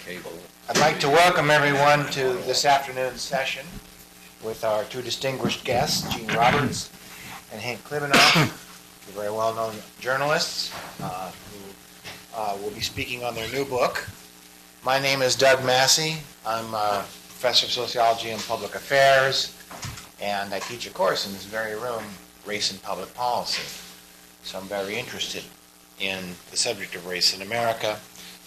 table. I'd like to welcome everyone to this afternoon's session with our two distinguished guests, Gene Roberts and Hank Klibanoff, two very well-known journalists who will be speaking on their new book. My name is Doug Massey. I'm a professor of sociology and public affairs, and I teach a course in this very room, Race and Public Policy. So I'm very interested in the subject of race in America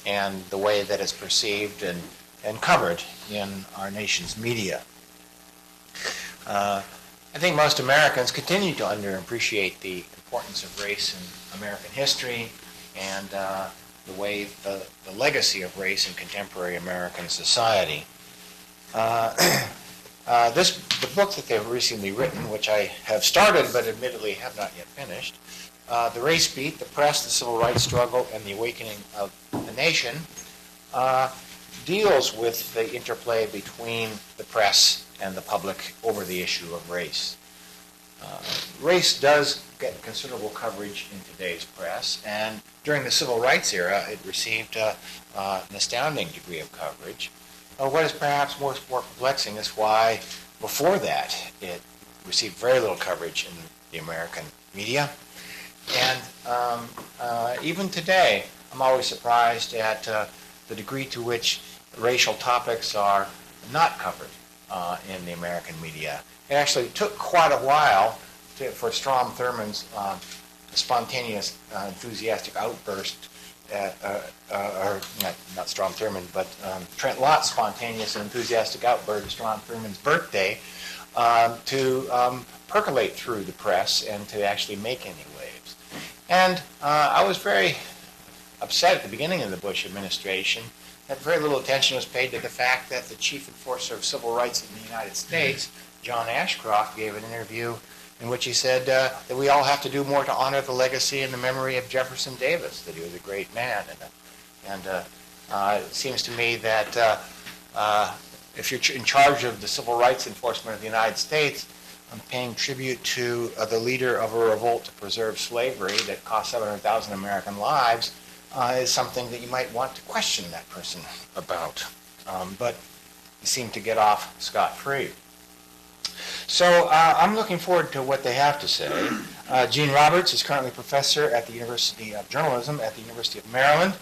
and the way that it's perceived and covered in our nation's media. I think most Americans continue to underappreciate the importance of race in American history and the legacy of race in contemporary American society. The book that they've recently written, which I have started but admittedly have not yet finished, The Race Beat, the Press, the Civil Rights Struggle, and the Awakening of the Nation, deals with the interplay between the press and the public over the issue of race. Race does get considerable coverage in today's press, and during the Civil Rights era, it received an astounding degree of coverage. What is perhaps more perplexing is why, before that, it received very little coverage in the American media. And even today, I'm always surprised at the degree to which racial topics are not covered in the American media. It actually took quite a while for Strom Thurmond's spontaneous, enthusiastic outburst, or not Strom Thurmond, but Trent Lott's spontaneous and enthusiastic outburst at Strom Thurmond's birthday to percolate through the press and to actually make any waves. And I was very upset at the beginning of the Bush administration that very little attention was paid to the fact that the chief enforcer of civil rights in the United States, John Ashcroft, gave an interview in which he said that we all have to do more to honor the legacy and the memory of Jefferson Davis, that he was a great man. And it seems to me that if you're in charge of the civil rights enforcement of the United States, paying tribute to the leader of a revolt to preserve slavery that cost 700,000 American lives is something that you might want to question that person about. But he seemed to get off scot-free. So I'm looking forward to what they have to say. Gene Roberts is currently professor at the University of Journalism at the University of Maryland.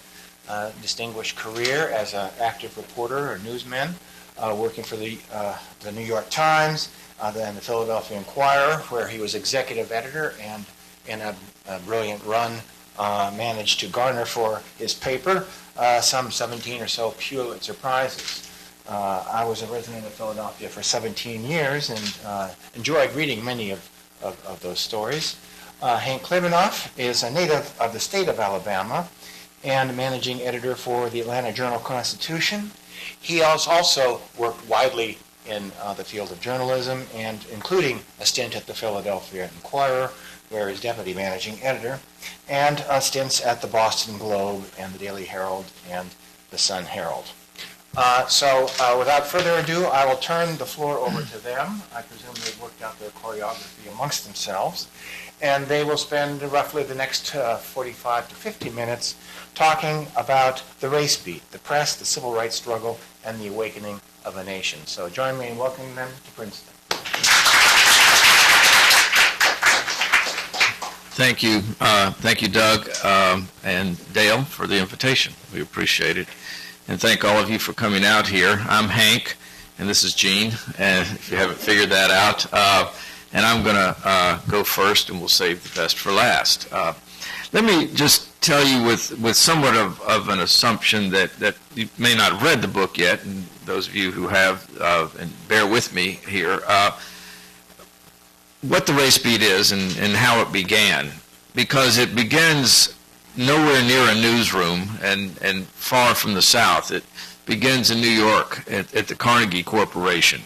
Distinguished career as an active reporter or newsman, working for the New York Times, then the Philadelphia Inquirer, where he was executive editor and in a brilliant run managed to garner for his paper some 17 or so Pulitzer Prizes. I was a resident of Philadelphia for 17 years and enjoyed reading many of those stories. Hank Klibanoff is a native of the state of Alabama and managing editor for the Atlanta Journal-Constitution. He has also worked widely in the field of journalism, and including a stint at the Philadelphia Inquirer, where he's deputy managing editor, and stints at the Boston Globe and the Daily Herald and the Sun Herald. So without further ado, I will turn the floor over to them. I presume they've worked out their choreography amongst themselves, and they will spend roughly the next 45 to 50 minutes talking about the race beat, the press, the civil rights struggle, and the awakening of a nation. So join me in welcoming them to Princeton. Thank you, Doug and Dale, for the invitation. We appreciate it. And thank all of you for coming out here. I'm Hank, and this is Gene, and if you haven't figured that out. And I'm going to go first, and we'll save the best for last. Let me just tell you with somewhat of an assumption that you may not have read the book yet, and those of you who have, and bear with me here, what the race beat is and how it began. Because it begins nowhere near a newsroom and far from the South. It begins in New York at the Carnegie Corporation.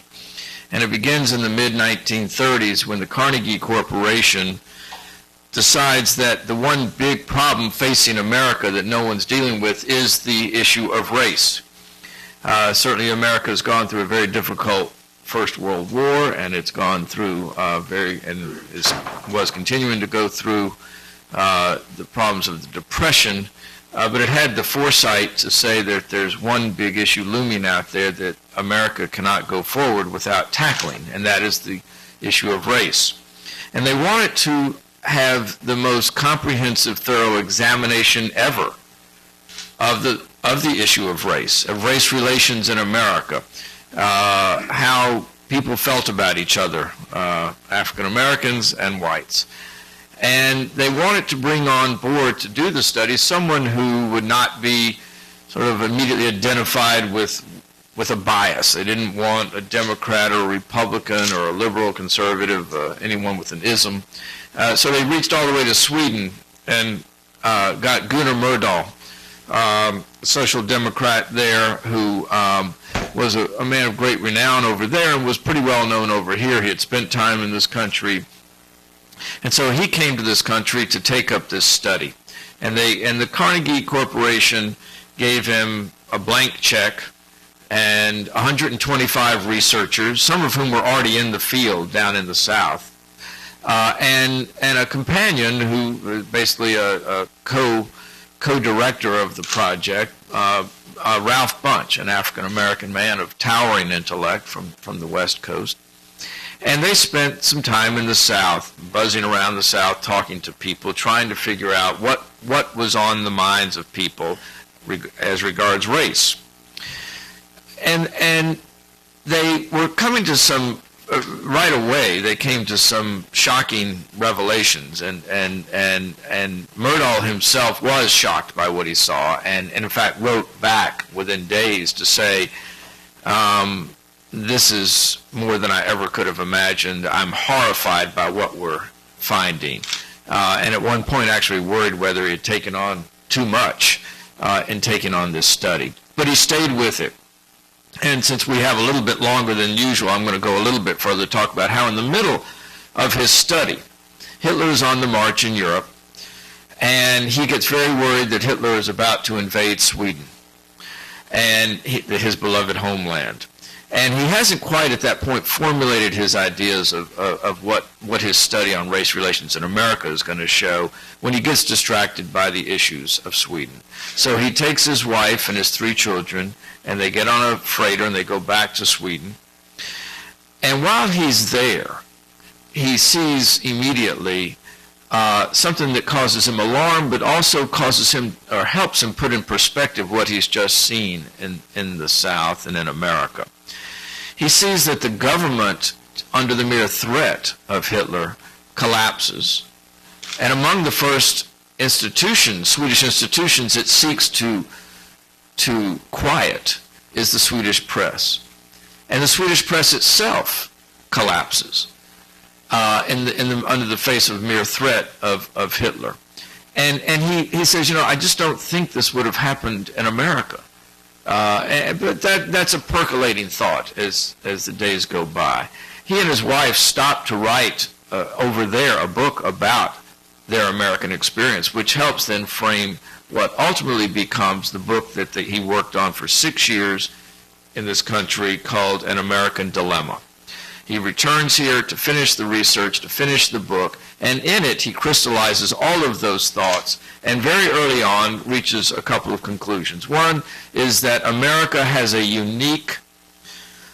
And it begins in the mid-1930s when the Carnegie Corporation decides that the one big problem facing America that no one's dealing with is the issue of race. Certainly America has gone through a very difficult First World War, and it's gone through was continuing to go through the problems of the Depression but it had the foresight to say that there's one big issue looming out there that America cannot go forward without tackling, and that is the issue of race. And they wanted to have the most comprehensive, thorough examination ever of the issue of race relations in America, how people felt about each other, African Americans and whites. And they wanted to bring on board to do the study someone who would not be sort of immediately identified with a bias. They didn't want a Democrat or a Republican or a liberal conservative, anyone with an ism. So they reached all the way to Sweden and got Gunnar Myrdal, a social democrat there who was a man of great renown over there and was pretty well known over here. He had spent time in this country. And so he came to this country to take up this study. And the Carnegie Corporation gave him a blank check and 125 researchers, some of whom were already in the field down in the South, and a companion who basically a co-director of the project, Ralph Bunch, an African-American man of towering intellect from the West Coast. And they spent some time in the South, buzzing around the South, talking to people, trying to figure out what was on the minds of people as regards race. And they were coming to some, right away, they came to some shocking revelations. And Myrdal himself was shocked by what he saw and in fact wrote back within days to say, this is more than I ever could have imagined. I'm horrified by what we're finding. And at one point actually worried whether he had taken on too much in taking on this study. But he stayed with it. And since we have a little bit longer than usual, I'm going to go a little bit further to talk about how in the middle of his study, Hitler is on the march in Europe, and he gets very worried that Hitler is about to invade Sweden and his beloved homeland. And he hasn't quite at that point formulated his ideas of what his study on race relations in America is going to show when he gets distracted by the issues of Sweden. So he takes his wife and his 3 children, and they get on a freighter and they go back to Sweden. And while he's there, he sees immediately something that causes him alarm, but also causes him or helps him put in perspective what he's just seen in the South and in America. He sees that the government, under the mere threat of Hitler, collapses. And among the first institutions, Swedish institutions, it seeks to quiet is the Swedish press. And the Swedish press itself collapses under the face of mere threat of Hitler. And he says, I just don't think this would have happened in America. But that's a percolating thought as the days go by. He and his wife stopped to write over there a book about their American experience, which helps then frame what ultimately becomes the book that he worked on for 6 years in this country called An American Dilemma. He returns here to finish the research, to finish the book, and in it he crystallizes all of those thoughts and very early on reaches a couple of conclusions. One is that America has a unique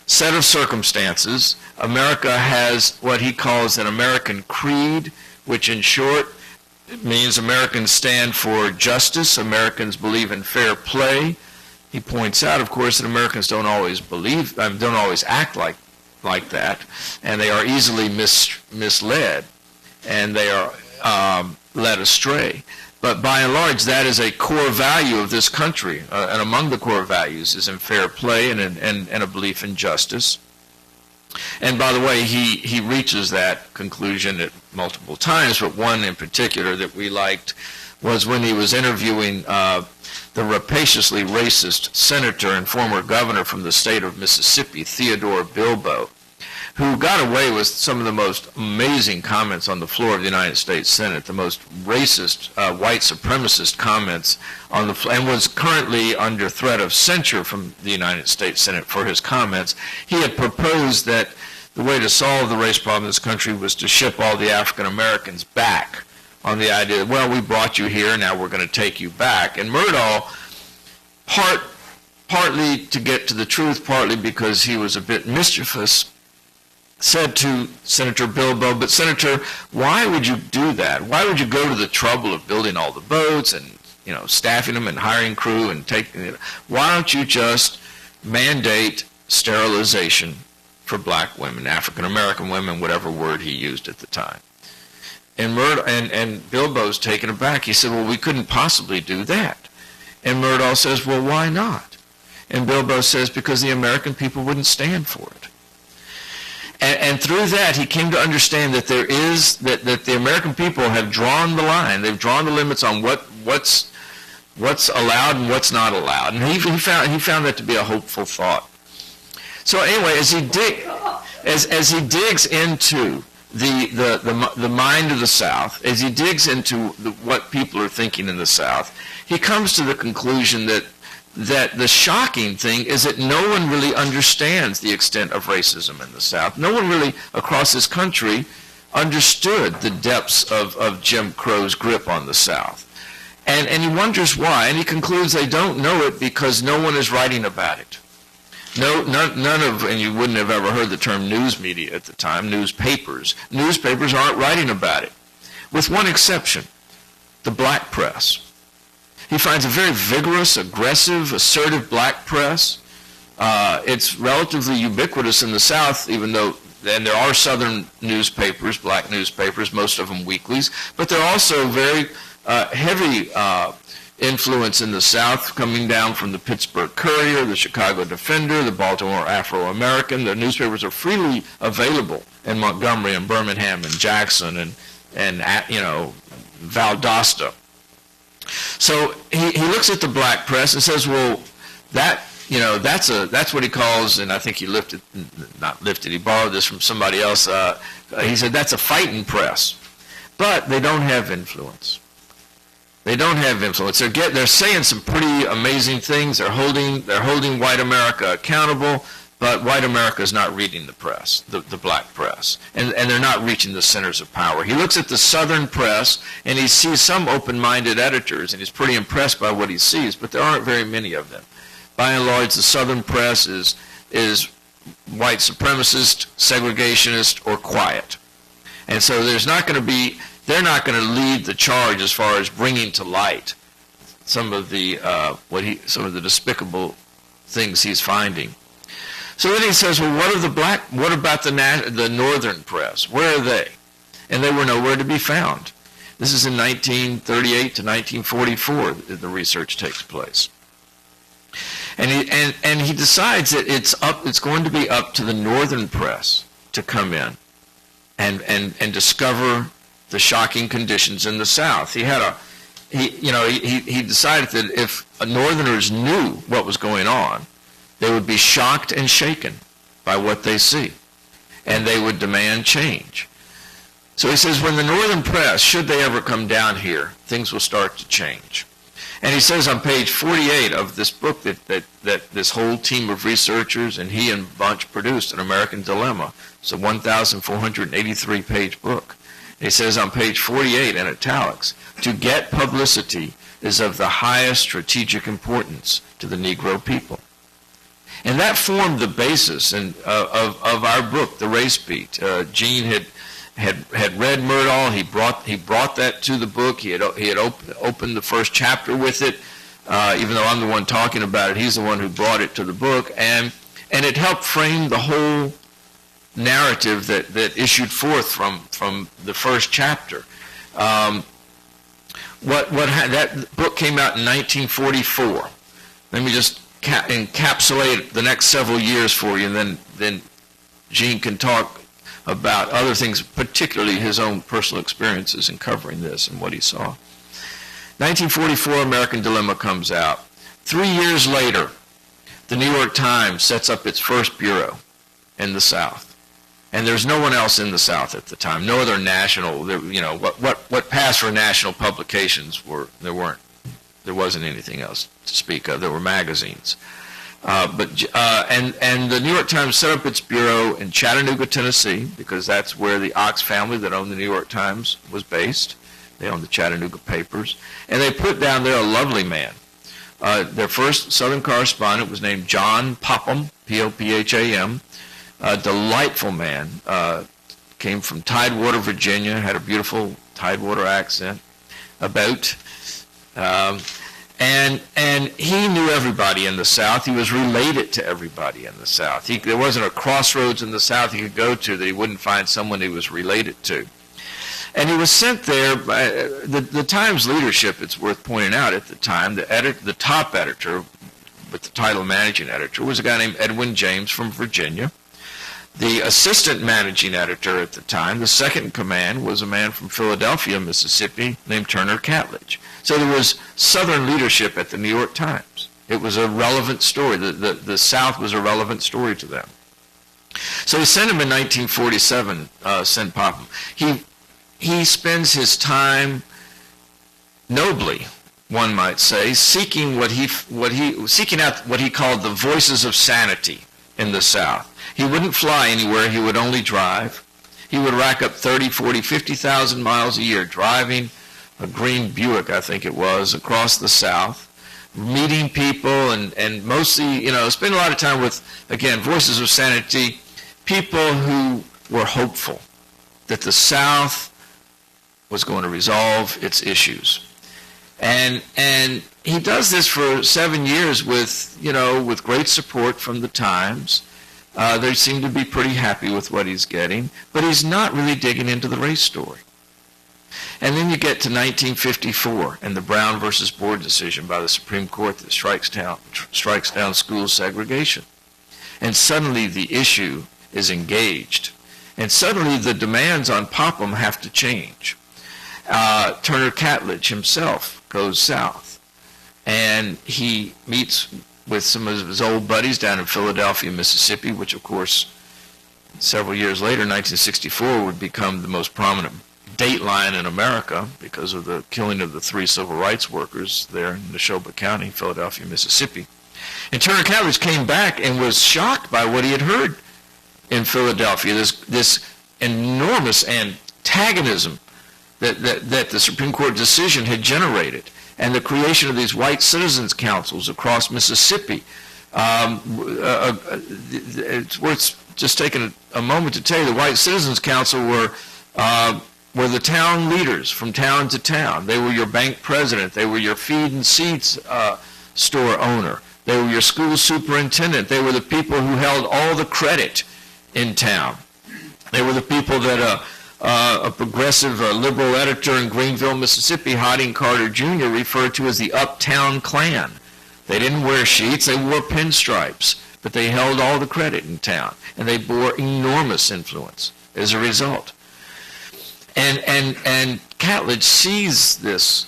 set of circumstances. America has what he calls an American creed, which in short means Americans stand for justice. Americans believe in fair play. He points out, of course, that Americans don't always act like that, and they are easily misled, and they are led astray. But by and large, that is a core value of this country, and among the core values is in fair play and a belief in justice. And by the way, he reaches that conclusion at multiple times, but one in particular that we liked was when he was interviewing the rapaciously racist senator and former governor from the state of Mississippi, Theodore Bilbo, who got away with some of the most amazing comments on the floor of the United States Senate, the most racist, white supremacist comments on the floor, and was currently under threat of censure from the United States Senate for his comments. He had proposed that the way to solve the race problem in this country was to ship all the African Americans back on the idea, well, we brought you here, now we're going to take you back. And Merrill, partly to get to the truth, partly because he was a bit mischievous, said to Senator Bilbo, but Senator, why would you do that? Why would you go to the trouble of building all the boats and, staffing them and hiring crew and taking, why don't you just mandate sterilization for black women, African American women, whatever word he used at the time? And Bilbo's taken aback. He said, well, we couldn't possibly do that. And Merrill says, well, why not? And Bilbo says, because the American people wouldn't stand for it. And through that, he came to understand that that the American people have drawn the line. They've drawn the limits on what's allowed and what's not allowed. And he found that to be a hopeful thought. So anyway, as he digs into the mind of the South, as he digs into what people are thinking in the South, he comes to the conclusion that the shocking thing is that no one really understands the extent of racism in the South. No one really across this country understood the depths of Jim Crow's grip on the South. And he wonders why, and he concludes they don't know it because no one is writing about it. None of, and you wouldn't have ever heard the term news media at the time, newspapers. Newspapers aren't writing about it, with one exception, the black press. He finds a very vigorous, aggressive, assertive black press. It's relatively ubiquitous in the South, even though, and there are Southern newspapers, black newspapers, most of them weeklies, but they're also very heavy influence in the South, coming down from the Pittsburgh Courier, the Chicago Defender, the Baltimore Afro-American. The newspapers are freely available in Montgomery and Birmingham and Jackson and Valdosta. So he looks at the black press and says, well, that's what he calls, and I think he he borrowed this from somebody else. He said that's a fighting press, but they don't have influence. They don't have influence. They're saying some pretty amazing things. They're holding white America accountable, but white America is not reading the press, the black press, and they're not reaching the centers of power. He looks at the Southern press, and he sees some open-minded editors, and he's pretty impressed by what he sees, but there aren't very many of them. By and large, the Southern press is white supremacist, segregationist, or quiet. And so they're not going to lead the charge as far as bringing to light some of the despicable things he's finding. So then he says, well, what about the Northern press? Where are they? And they were nowhere to be found. This is in 1938 to 1944 that the research takes place. And he decides that it's going to be up to the Northern press to come in and discover the shocking conditions in the South. He decided that if Northerners knew what was going on, they would be shocked and shaken by what they see, and they would demand change. So he says, when the Northern press, should they ever come down here, things will start to change. And he says on page 48 of this book that this whole team of researchers and he and Bunch produced, An American Dilemma. It's a 1,483-page book. He says on page 48 in italics, to get publicity is of the highest strategic importance to the Negro people. And that formed the basis of our book, The Race Beat. Gene had read Merrill. He brought that to the book. He had opened the first chapter with it. Even though I'm the one talking about it, he's the one who brought it to the book. And it helped frame the whole narrative that issued forth from the first chapter. That book came out in 1944. Let me just encapsulate the next several years for you, and then Gene can talk about other things, particularly his own personal experiences in covering this and what he saw. 1944, American Dilemma comes out. 3 years later, the New York Times sets up its first bureau in the South. And there's no one else in the South at the time. No other national, what passed for national publications there wasn't anything else to speak of. There were magazines. And the New York Times set up its bureau in Chattanooga, Tennessee, because that's where the Ox family that owned the New York Times was based. They owned the Chattanooga papers. And they put down there a lovely man. Their first Southern correspondent was named John Popham, P-O-P-H-A-M, a delightful man. Came from Tidewater, Virginia, had a beautiful Tidewater accent, and he knew everybody in the South. He was related to everybody in the South. There wasn't a crossroads in the South he could go to that he wouldn't find someone he was related to. And he was sent there by the Times leadership, it's worth pointing out at the time, the top editor, with the title managing editor, was a guy named Edwin James from Virginia. The assistant managing editor at the time, the second in command, was a man from Philadelphia, Mississippi, named Turner Catledge. So there was Southern leadership at the New York Times. It was a relevant story. The South was a relevant story to them. So he sent him in 1947, sent Popham. He spends his time nobly, one might say, seeking out what he called the voices of sanity in the South. He wouldn't fly anywhere. He would only drive. He would rack up 30, 40, 50,000 miles a year driving a green Buick, I think it was, across the South, meeting people and mostly, spend a lot of time with, again, voices of sanity, people who were hopeful that the South was going to resolve its issues. And he does this for 7 years with great support from the Times. They seem to be pretty happy with what he's getting, but he's not really digging into the race story. And then you get to 1954 and the Brown versus Board decision by the Supreme Court that strikes down school segregation. And suddenly the issue is engaged. And suddenly the demands on Popham have to change. Turner Catledge himself goes south, and he meets with some of his old buddies down in Philadelphia, Mississippi, which of course several years later, 1964, would become the most prominent dateline in America because of the killing of the 3 civil rights workers there in Neshoba County, Philadelphia, Mississippi. And Turner Catledge came back and was shocked by what he had heard in Philadelphia, this enormous antagonism that the Supreme Court decision had generated, and the creation of these white citizens' councils across Mississippi. It's worth just taking a moment to tell you the White Citizens Council were the town leaders from town to town. They were your bank president. They were your feed and seeds store owner. They were your school superintendent. They were the people who held all the credit in town. They were the people that a progressive liberal editor in Greenville, Mississippi, Harding Carter Jr., referred to as the Uptown Klan. They didn't wear sheets, they wore pinstripes, but they held all the credit in town, and they bore enormous influence as a result. And Catledge sees this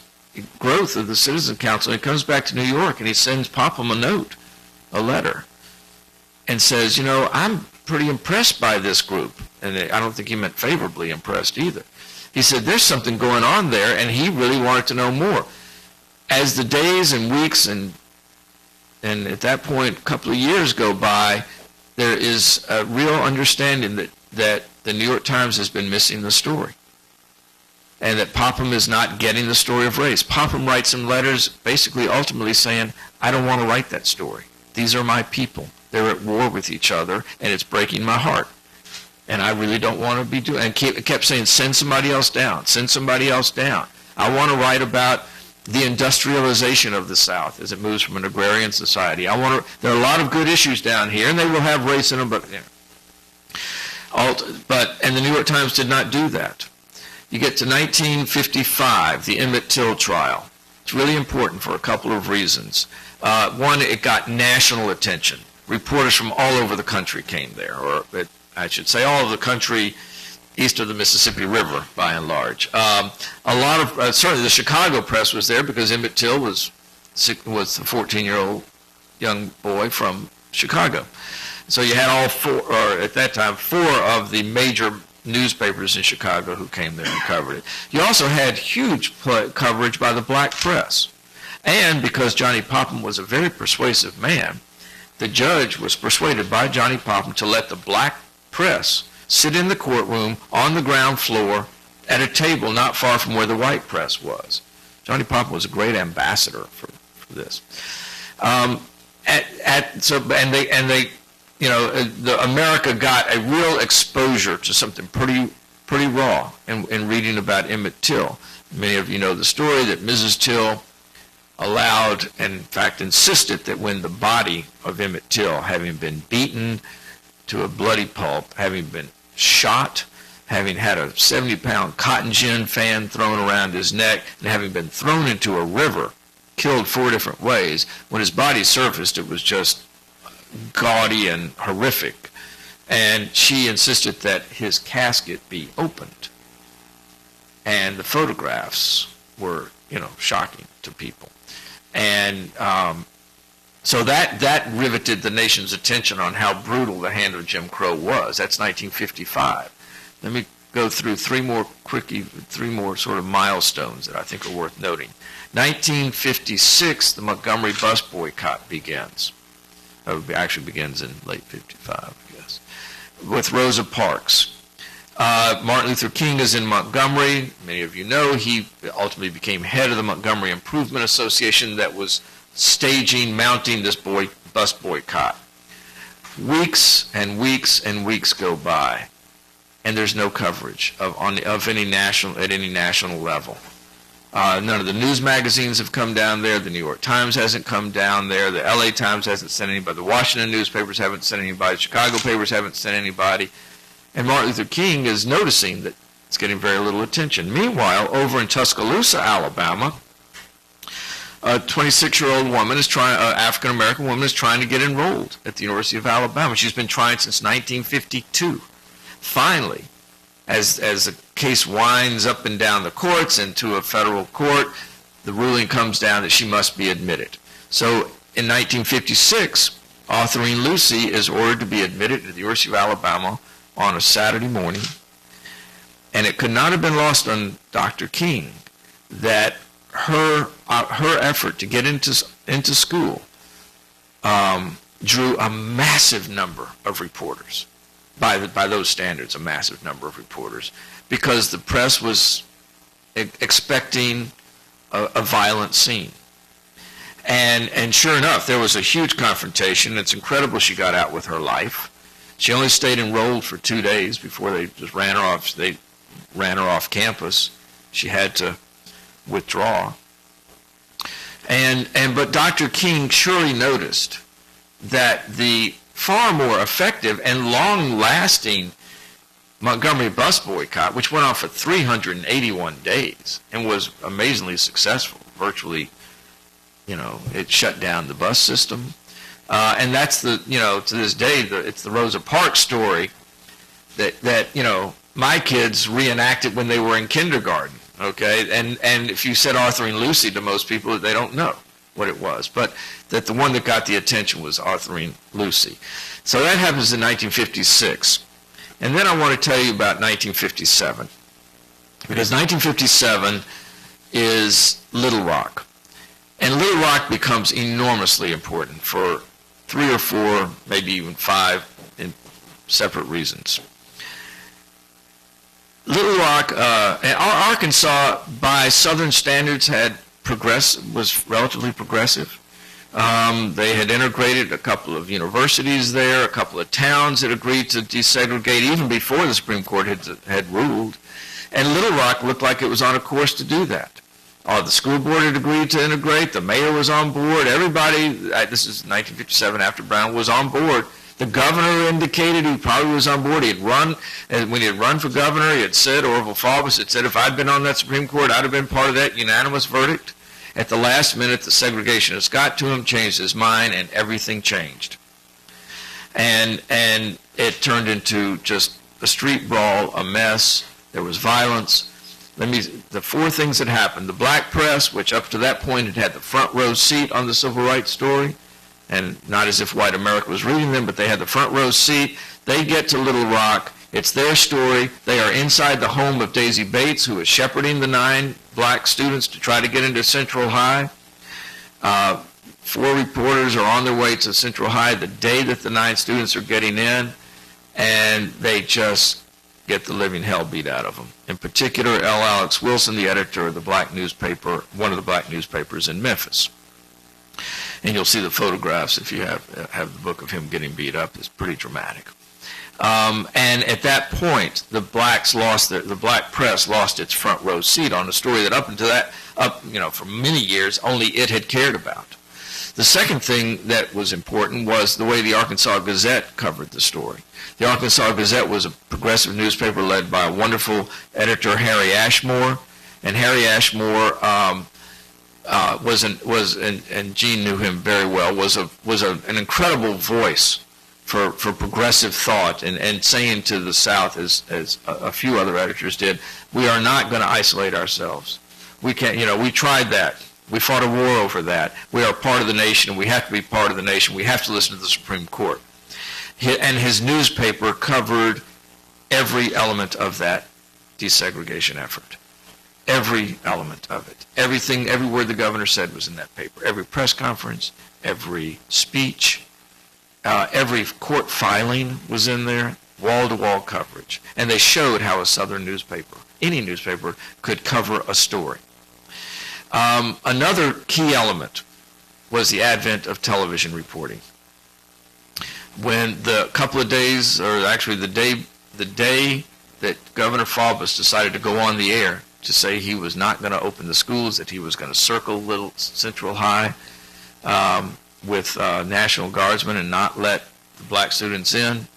growth of the Citizen Council, and he comes back to New York, and he sends Popham a letter, and says, I'm pretty impressed by this group. And I don't think he meant favorably impressed either. He said there's something going on there, and he really wanted to know more. As the days and weeks and at that point a couple of years go by, there is a real understanding that the New York Times has been missing the story, and that Popham is not getting the story of race. Popham writes him letters basically ultimately saying, I don't want to write that story. These are my people. They're at war with each other, and it's breaking my heart. And I really don't want to be doing it. And kept saying, send somebody else down, send somebody else down. I want to write about the industrialization of the South as it moves from an agrarian society. There are a lot of good issues down here, and they will have race in them, but the New York Times did not do that. You get to 1955, the Emmett Till trial. It's really important for a couple of reasons. One, it got national attention. Reporters from all over the country came there, I should say all over the country east of the Mississippi River, by and large. A lot of, certainly the Chicago press was there because Emmett Till was a 14-year-old young boy from Chicago. So you had all four, or at that time, 4 of the major newspapers in Chicago who came there and covered it. You also had huge coverage by the black press. And because Johnny Popham was a very persuasive man, the judge was persuaded by Johnny Popham to let the black press sit in the courtroom on the ground floor at a table not far from where the white press was. Johnny Popham was a great ambassador for this. America got a real exposure to something pretty raw in reading about Emmett Till. Many of you know the story that Mrs. Till allowed, and in fact insisted, that when the body of Emmett Till, having been beaten to a bloody pulp, having been shot, having had a 70-pound cotton gin fan thrown around his neck, and having been thrown into a river, killed 4 different ways, when his body surfaced, it was just gaudy and horrific. And she insisted that his casket be opened. And the photographs were, shocking to people. And so that riveted the nation's attention on how brutal the hand of Jim Crow was. That's 1955. Let me go through three more sort of milestones that I think are worth noting. 1956, the Montgomery bus boycott begins. It actually begins in late 55, I guess, with Rosa Parks. Martin Luther King is in Montgomery. Many of you know he ultimately became head of the Montgomery Improvement Association that was mounting this bus boycott. Weeks and weeks and weeks go by, and there's no coverage at any national level. None of the news magazines have come down there. The New York Times hasn't come down there. The LA Times hasn't sent anybody. The Washington newspapers haven't sent anybody. The Chicago papers haven't sent anybody. And Martin Luther King is noticing that it's getting very little attention. Meanwhile, over in Tuscaloosa, Alabama, a 26-year-old woman African-American woman is trying to get enrolled at the University of Alabama. She's been trying since 1952. Finally, as the case winds up and down the courts and to a federal court, the ruling comes down that she must be admitted. So in 1956, Autherine Lucy is ordered to be admitted to the University of Alabama on a Saturday morning, and it could not have been lost on Dr. King that her effort to get into school drew a massive number of reporters. By those standards, a massive number of reporters, because the press was expecting a violent scene. And sure enough, there was a huge confrontation. It's incredible she got out with her life. She only stayed enrolled for 2 days before they just ran her off. They ran her off campus. She had to withdraw. But Dr. King surely noticed that the far more effective and long-lasting Montgomery bus boycott, which went on for 381 days and was amazingly successful, virtually, it shut down the bus system. And that's to this day, it's the Rosa Parks story that my kids reenacted when they were in kindergarten, okay? And if you said Autherine Lucy to most people, they don't know what it was, but that the one that got the attention was Autherine Lucy. So that happens in 1956. And then I want to tell you about 1957, because 1957 is Little Rock. And Little Rock becomes enormously important for 3 or 4, maybe even 5 in separate reasons. Little Rock, Arkansas, by Southern standards, was relatively progressive. They had integrated a couple of universities there, a couple of towns that agreed to desegregate even before the Supreme Court had ruled. And Little Rock looked like it was on a course to do that. The school board had agreed to integrate. The mayor was on board. Everybody, this is 1957 after Brown, was on board. The governor indicated he probably was on board. He had run, and when he had run for governor, he had said, Orville Faubus had said, if I'd been on that Supreme Court, I'd have been part of that unanimous verdict. At the last minute, the segregationists got to him, changed his mind, and everything changed. And it turned into just a street brawl, a mess. There was violence. The 4 things that happened. The black press, which up to that point had the front row seat on the civil rights story, and not as if white America was reading them, but they had the front row seat. They get to Little Rock. It's their story. They are inside the home of Daisy Bates, who is shepherding the 9 black students to try to get into Central High. 4 reporters are on their way to Central High the day that the 9 students are getting in, and they just get the living hell beat out of them. In particular, L. Alex Wilson, the editor of the black newspaper, one of the black newspapers in Memphis. And you'll see the photographs if you have the book of him getting beat up. It's pretty dramatic. And at that point, the black press lost its front row seat on a story that up until that, for many years, only it had cared about. The second thing that was important was the way the Arkansas Gazette covered the story. The Arkansas Gazette was a progressive newspaper led by a wonderful editor, Harry Ashmore, and Harry Ashmore and Gene knew him very well, was an incredible voice for progressive thought and saying to the South, as a few other editors did, we are not going to isolate ourselves. We can't, we tried that. We fought a war over that. We are part of the nation, and we have to be part of the nation. We have to listen to the Supreme Court. And his newspaper covered every element of that desegregation effort. Every element of it. Everything, every word the governor said was in that paper. Every press conference, every speech, every court filing was in there, wall-to-wall coverage. And they showed how a Southern newspaper, any newspaper, could cover a story. Another key element was the advent of television reporting. When the couple of days, or actually the day that Governor Faubus decided to go on the air to say he was not going to open the schools, that he was going to circle Little Central High with National Guardsmen and not let the black students in,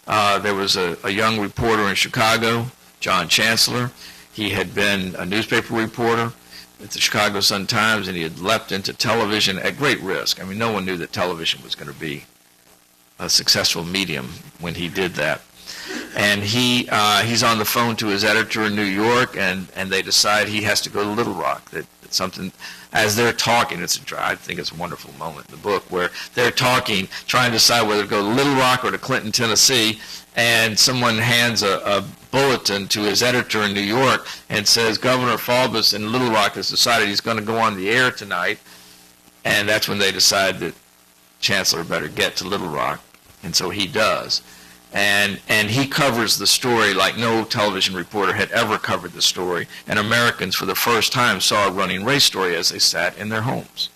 there was a young reporter in Chicago, John Chancellor. He had been a newspaper reporter at the Chicago Sun-Times, and he had leapt into television at great risk. I mean, no one knew that television was going to be a successful medium when he did that. And he's on the phone to his editor in New York, and they decide he has to go to Little Rock. That something, as they're talking, I think it's a wonderful moment in the book where they're talking, trying to decide whether to go to Little Rock or to Clinton, Tennessee, and someone hands a bulletin to his editor in New York and says, Governor Faubus in Little Rock has decided he's going to go on the air tonight, and that's when they decide that Chancellor better get to Little Rock, and so he does. And he covers the story like no television reporter had ever covered the story, and Americans for the first time saw a running race story as they sat in their homes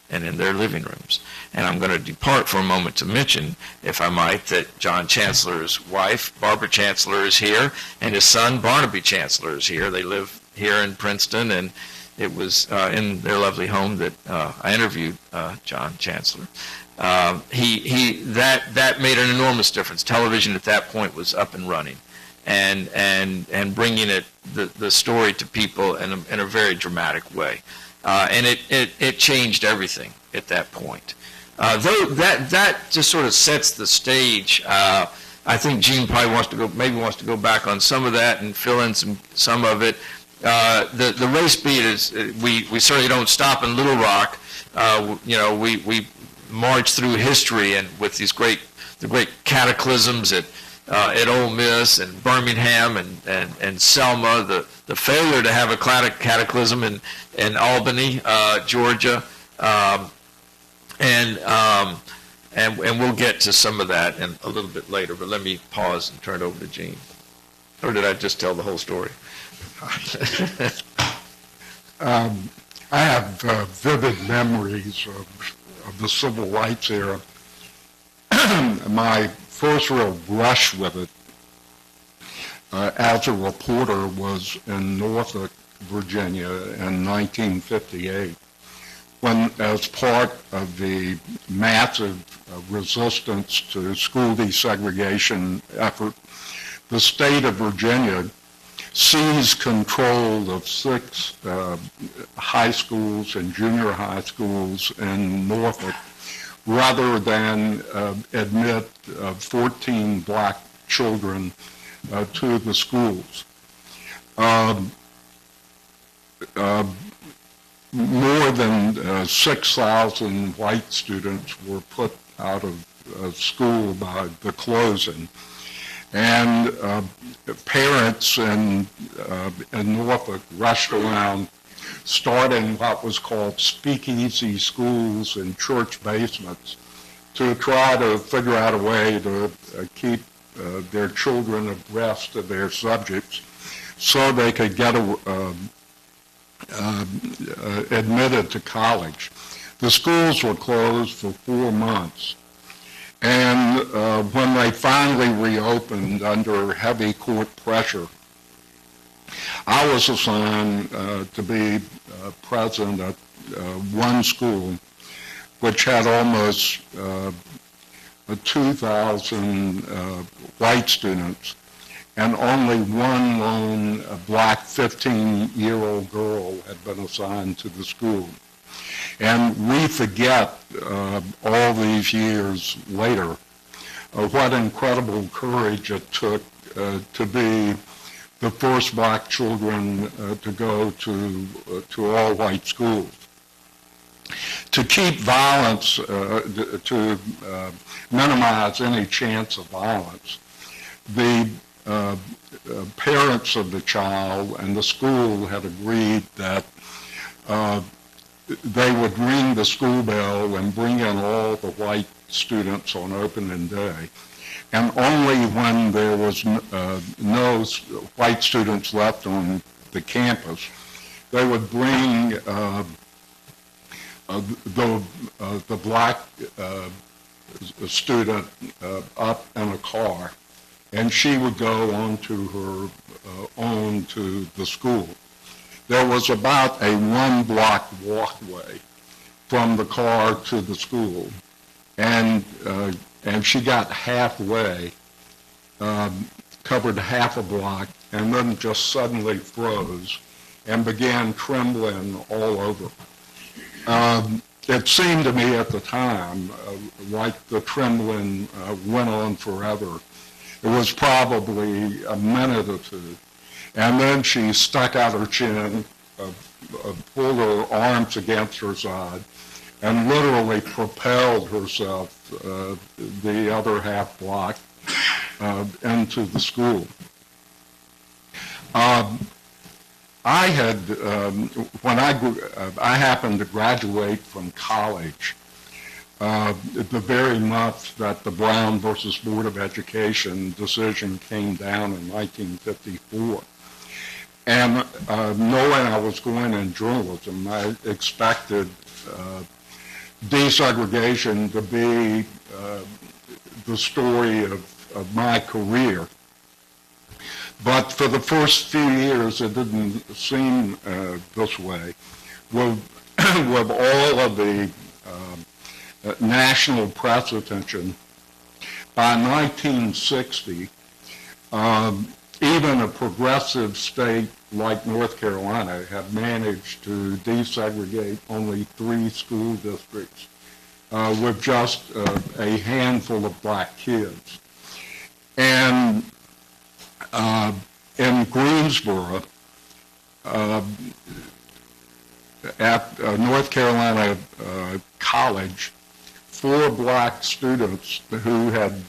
and in their living rooms. And I'm going to depart for a moment to mention, if I might, that John Chancellor's wife, Barbara Chancellor, is here, and his son, Barnaby Chancellor, is here. They live here in Princeton, and it was in their lovely home that I interviewed John Chancellor. That made an enormous difference. Television at that point was up and running, and bringing the story to people in a very dramatic way, and it changed everything at that point. Though that just sort of sets the stage. I think Gene probably wants to go back on some of that and fill in some of it. The race beat is we certainly don't stop in Little Rock. We march through history and with the great cataclysms at Ole Miss and Birmingham and Selma, the failure to have a cataclysm in Albany, Georgia, and we'll get to some of that a little bit later. But let me pause and turn it over to Gene. Or did I just tell the whole story? I have vivid memories of the civil rights era. My first real brush with it as a reporter was in Norfolk, Virginia in 1958, when, as part of the massive resistance to school desegregation effort, the state of Virginia seized control of 6 high schools and junior high schools in Norfolk, rather than admit 14 black children to the schools. More than 6,000 white students were put out of school by the closing. And parents in Norfolk rushed around, starting what was called speakeasy schools in church basements, to try to figure out a way to keep their children abreast of their subjects so they could get admitted to college. The schools were closed for 4 months. And when they finally reopened under heavy court pressure, I was assigned to be president at one school which had almost 2,000 white students, and only one lone black 15-year-old girl had been assigned to the school. And we forget all these years later what incredible courage it took to be the first black children to go to all white schools. To keep violence, to minimize any chance of violence, the parents of the child and the school had agreed that they would ring the school bell and bring in all the white students on opening day. And only when there was no white students left on the campus, they would bring the black student up in a car, and she would go on to her own to the school. There was about a 1-block walkway from the car to the school, and she got halfway, covered half a block, and then just suddenly froze and began trembling all over. It seemed to me at the time like the trembling went on forever. It was probably a minute or two. And then she stuck out her chin, pulled her arms against her side, and literally propelled herself the other half block into the school. I had, when I happened to graduate from college, the very month that the Brown versus Board of Education decision came down in 1954. And knowing I was going in journalism, I expected desegregation to be the story of my career. But for the first few years, it didn't seem this way. With all of the national press attention, by 1960, even a progressive state like North Carolina had managed to desegregate only 3 school districts with just a handful of black kids. And in Greensboro, at North Carolina College, 4 black students who had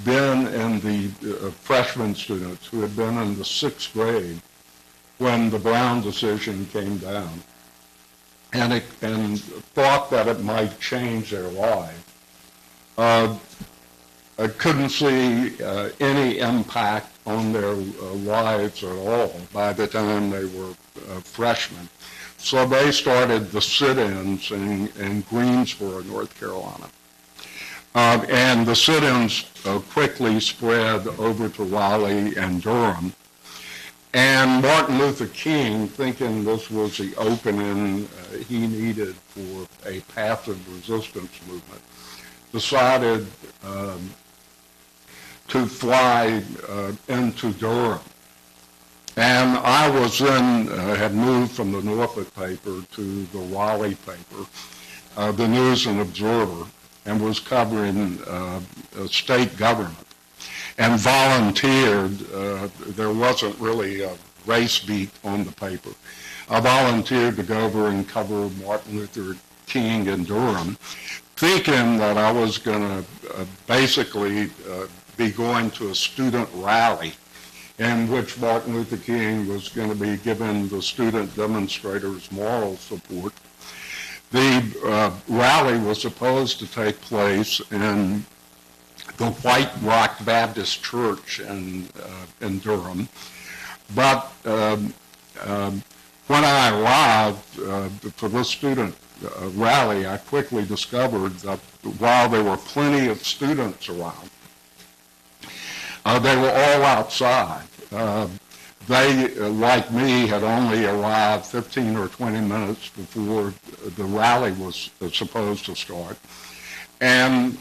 been in the freshman students who had been in the 6th grade when the Brown decision came down, and thought that it might change their lives. I couldn't see any impact on their lives at all by the time they were freshmen. So they started the sit-ins in Greensboro, North Carolina. And the sit-ins quickly spread over to Raleigh and Durham. And Martin Luther King, thinking this was the opening he needed for a passive resistance movement, decided to fly into Durham. And I was then, had moved from the Norfolk paper to the Raleigh paper, the News and Observer, and was covering state government, and volunteered. There wasn't really a race beat on the paper. I volunteered to go over and cover Martin Luther King in Durham, thinking that I was going to basically be going to a student rally in which Martin Luther King was going to be giving the student demonstrators moral support. The rally was supposed to take place in the White Rock Baptist Church in Durham. But when I arrived for this student rally, I quickly discovered that while there were plenty of students around, they were all outside. They, like me, had only arrived 15 or 20 minutes before the rally was supposed to start. And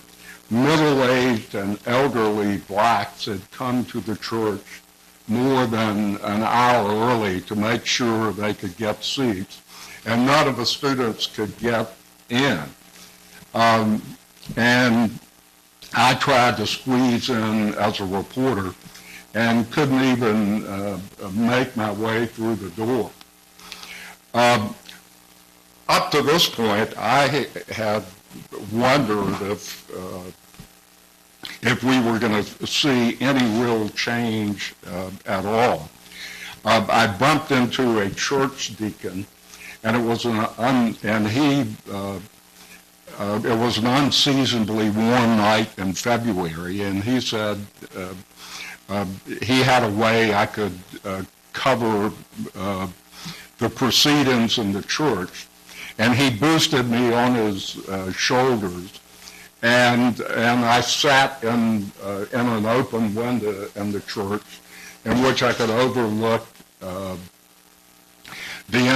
middle-aged and elderly blacks had come to the church more than an hour early to make sure they could get seats, and none of the students could get in. And I tried to squeeze in as a reporter and couldn't even make my way through the door. Up to this point, I had wondered if we were going to see any real change at all. I bumped into a church deacon, and it was it was an unseasonably warm night in February, and he said he had a way I could cover the proceedings in the church, and he boosted me on his shoulders, and I sat in an open window in the church in which I could overlook the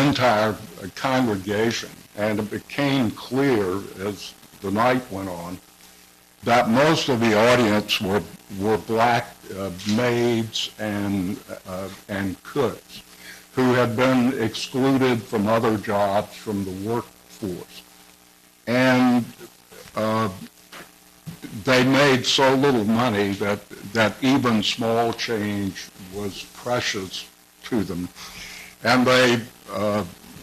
entire congregation. And it became clear as the night went on that most of the audience were black maids and cooks who had been excluded from other jobs from the workforce. And they made so little money that even small change was precious to them. And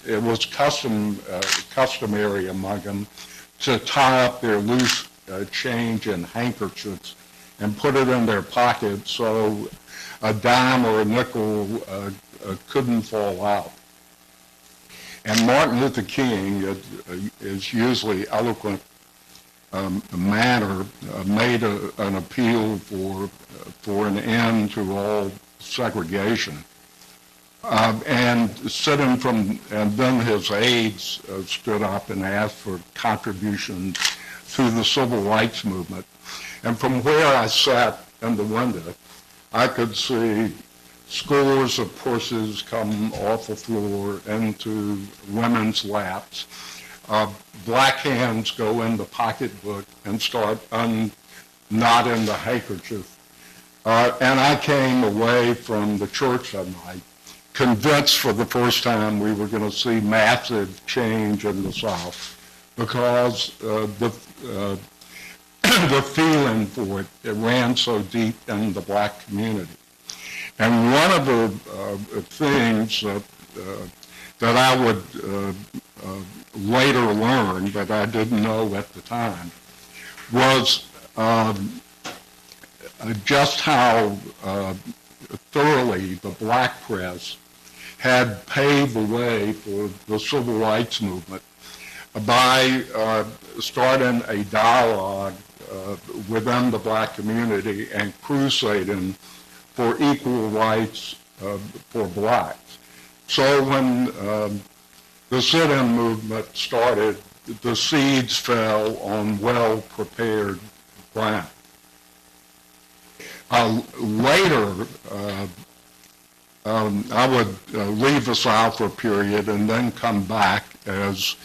it was customary among them to tie up their loose change in handkerchiefs and put it in their pocket so a dime or a nickel couldn't fall out. And Martin Luther King, is usually eloquent manner, made an appeal for an end to all segregation. And then his aides stood up and asked for contributions to the civil rights movement. And from where I sat in the window, I could see scores of purses come off the floor into women's laps. Black hands go in the pocketbook and start unknotting the handkerchief. And I came away from the church that night convinced for the first time we were going to see massive change in the South, because the feeling for it ran so deep in the black community. And one of the things that I would later learn, but I didn't know at the time, was just how thoroughly the black press had paved the way for the civil rights movement by starting a dialogue within the black community and crusading for equal rights for blacks. So when the sit-in movement started, the seeds fell on well-prepared ground. Later, I would leave the South for a period and then come back as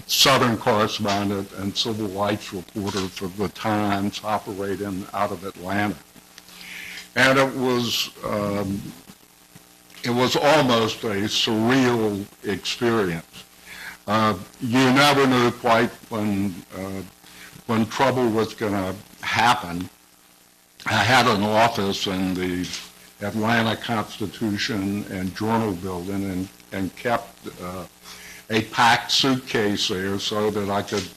Southern correspondent and civil rights reporter for the Times, operating out of Atlanta. And it was almost a surreal experience. You never knew quite when trouble was going to happen. I had an office in the Atlanta Constitution and Journal building and kept a packed suitcase there so that I could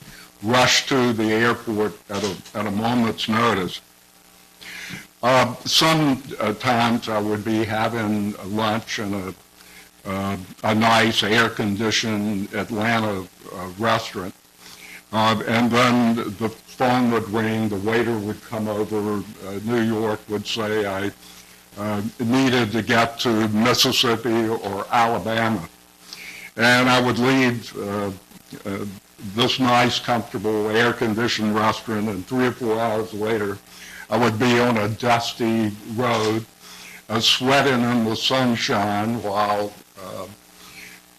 rush to the airport at a moment's notice. Sometimes I would be having lunch in a nice air-conditioned Atlanta restaurant And then the phone would ring, the waiter would come over, New York would say, I needed to get to Mississippi or Alabama. And I would leave this nice, comfortable, air-conditioned restaurant, and 3 or 4 hours later, I would be on a dusty road, sweating in the sunshine while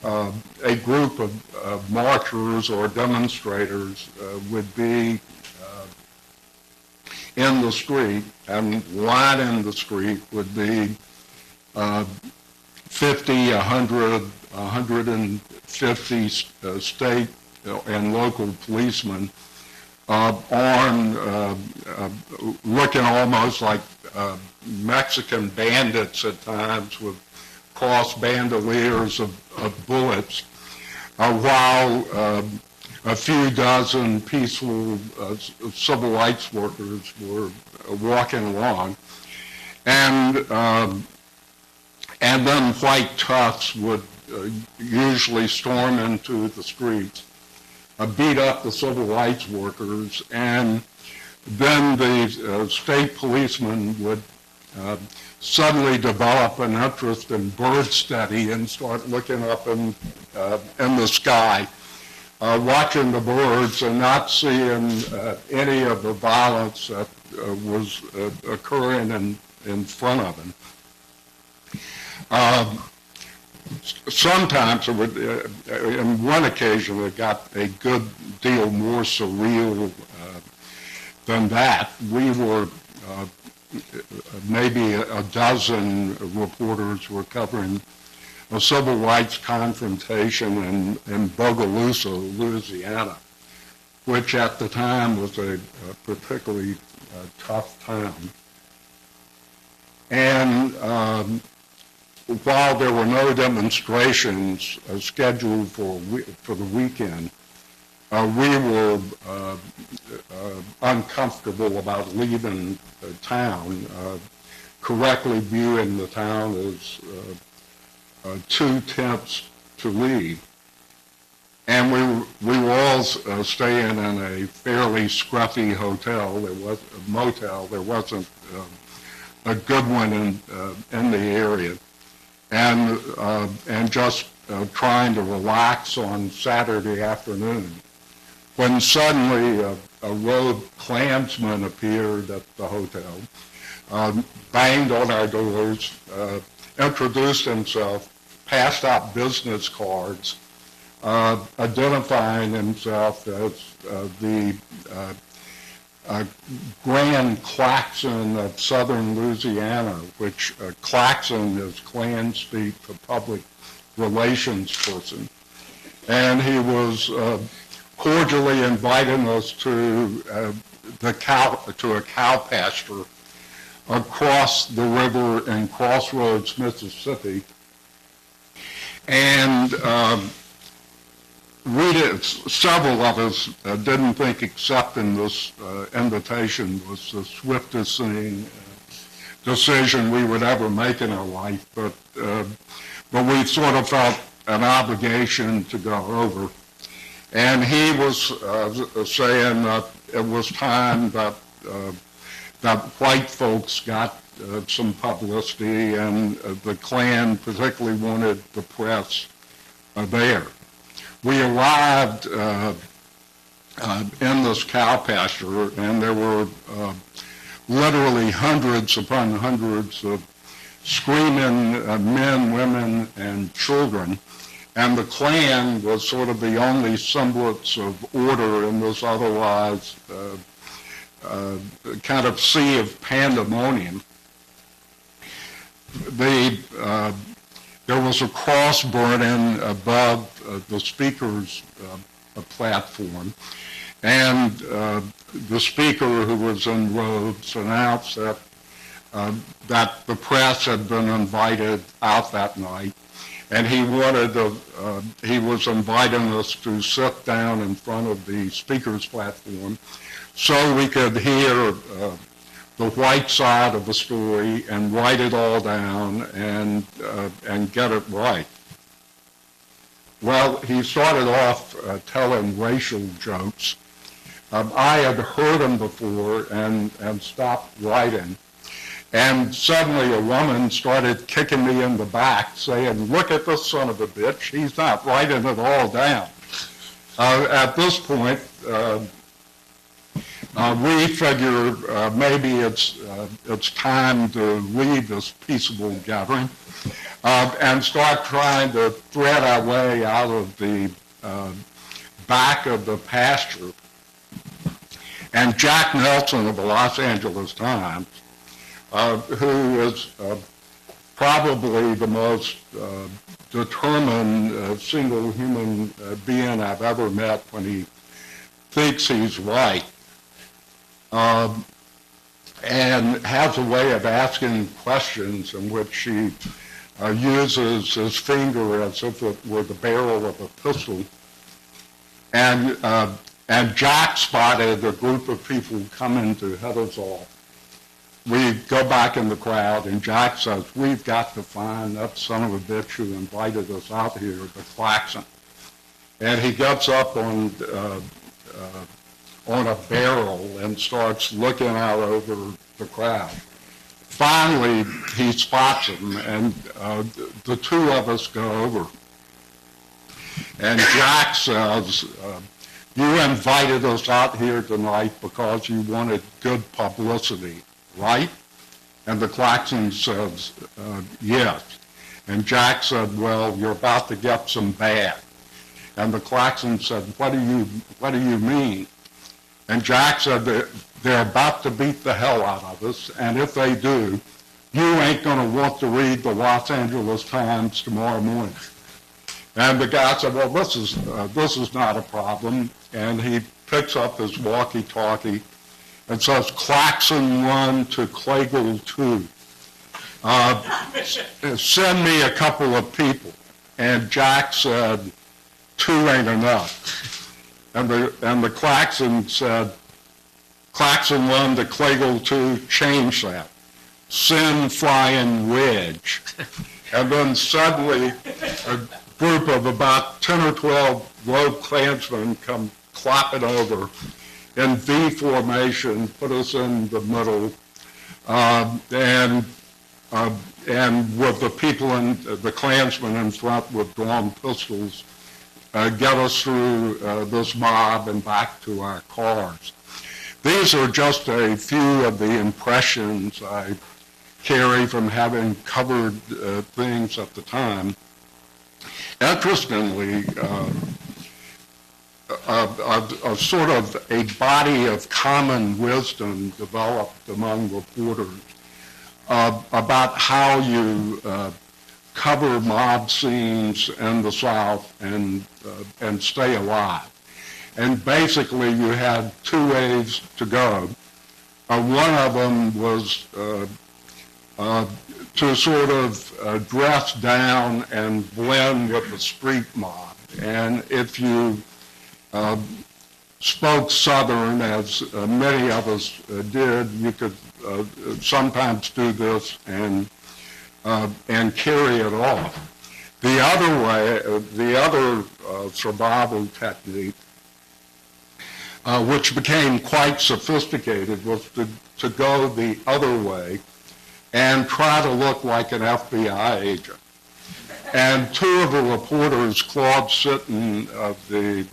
a group of marchers or demonstrators would be in the street, and lining the street would be 50, 100, 150 state and local policemen armed, looking almost like Mexican bandits at times with crossed bandoliers of bullets, while a few dozen peaceful civil rights workers were walking along. And then white toughs would usually storm into the streets, beat up the civil rights workers, and then the state policeman would suddenly develop an interest in bird study and start looking up in the sky, watching the birds and not seeing any of the violence that was occurring in front of him. Sometimes it would, on one occasion, it got a good deal more surreal than that. We were, maybe a dozen reporters were covering a civil rights confrontation in Bogalusa, Louisiana, which at the time was a particularly tough town. And while there were no demonstrations scheduled for the weekend, we were uncomfortable about leaving town, correctly viewing the town as 2 attempts to leave. And we were all staying in a fairly scruffy hotel. There was a motel. There wasn't a good one in the area. And just trying to relax on Saturday afternoon, when suddenly a rogue Klansman appeared at the hotel, banged on our doors, introduced himself, passed out business cards, identifying himself as the Grand Claxon of southern Louisiana, which Claxon is Klan speak for public relations person. And he was cordially inviting us to a cow pasture across the river in Crossroads, Mississippi. And several of us didn't think accepting this invitation was the swiftest decision we would ever make in our life, but we sort of felt an obligation to go over. And he was saying that it was time that white folks got some publicity, and the Klan particularly wanted the press there. We arrived in this cow pasture, and there were literally hundreds upon hundreds of screaming men, women, and children. And the Klan was sort of the only semblance of order in this otherwise kind of sea of pandemonium. There was a cross burning above the speaker's platform, and the speaker, who was in robes, announced that the press had been invited out that night, and he was inviting us to sit down in front of the speaker's platform so we could hear the white side of the story and write it all down and get it right. Well, he started off telling racial jokes, I had heard them before and stopped writing. And suddenly a woman started kicking me in the back, saying, "Look at this son of a bitch, he's not writing it all down." At this point, we figure maybe it's time to leave this peaceable gathering and start trying to thread our way out of the back of the pasture. And Jack Nelson of the Los Angeles Times, who is probably the most determined single human being I've ever met when he thinks he's right, and has a way of asking questions in which he uses his finger as if it were the barrel of a pistol. And Jack spotted a group of people coming to head us off. We go back in the crowd, and Jack says, "We've got to find that son of a bitch who invited us out here, the Claxon." And he gets up on a barrel and starts looking out over the crowd. Finally, he spots him, and the two of us go over. And Jack says, "You invited us out here tonight because you wanted good publicity, right?" And the Claxon says, "Yes." And Jack said, "Well, you're about to get some bad." And the Claxon said, what do you mean?" And Jack said, "They're about to beat the hell out of us, and if they do, you ain't going to want to read the Los Angeles Times tomorrow morning." And the guy said, "Well, this is not a problem." And he picks up his walkie-talkie and says, "Claxon 1 to Clagle 2. Send me a couple of people." And Jack said, "2 ain't enough." And the Claxon said, "Claxon 1 to Clagle 2, change that. Send Flying Wedge." And then suddenly a group of about 10 or 12 rogue Klansmen come clopping over in V formation, put us in the middle, and with the people the Klansmen in front with drawn pistols, get us through this mob and back to our cars. These are just a few of the impressions I carry from having covered things at the time. Interestingly, a sort of a body of common wisdom developed among reporters about how you cover mob scenes in the South and stay alive. And basically you had 2 ways to go. One of them was to sort of dress down and blend with the street mob. And if you spoke Southern, as many of us did, you could sometimes do this and carry it off. The other survival technique, which became quite sophisticated, was to go the other way and try to look like an FBI agent. And 2 of the reporters, Claude Sitton of the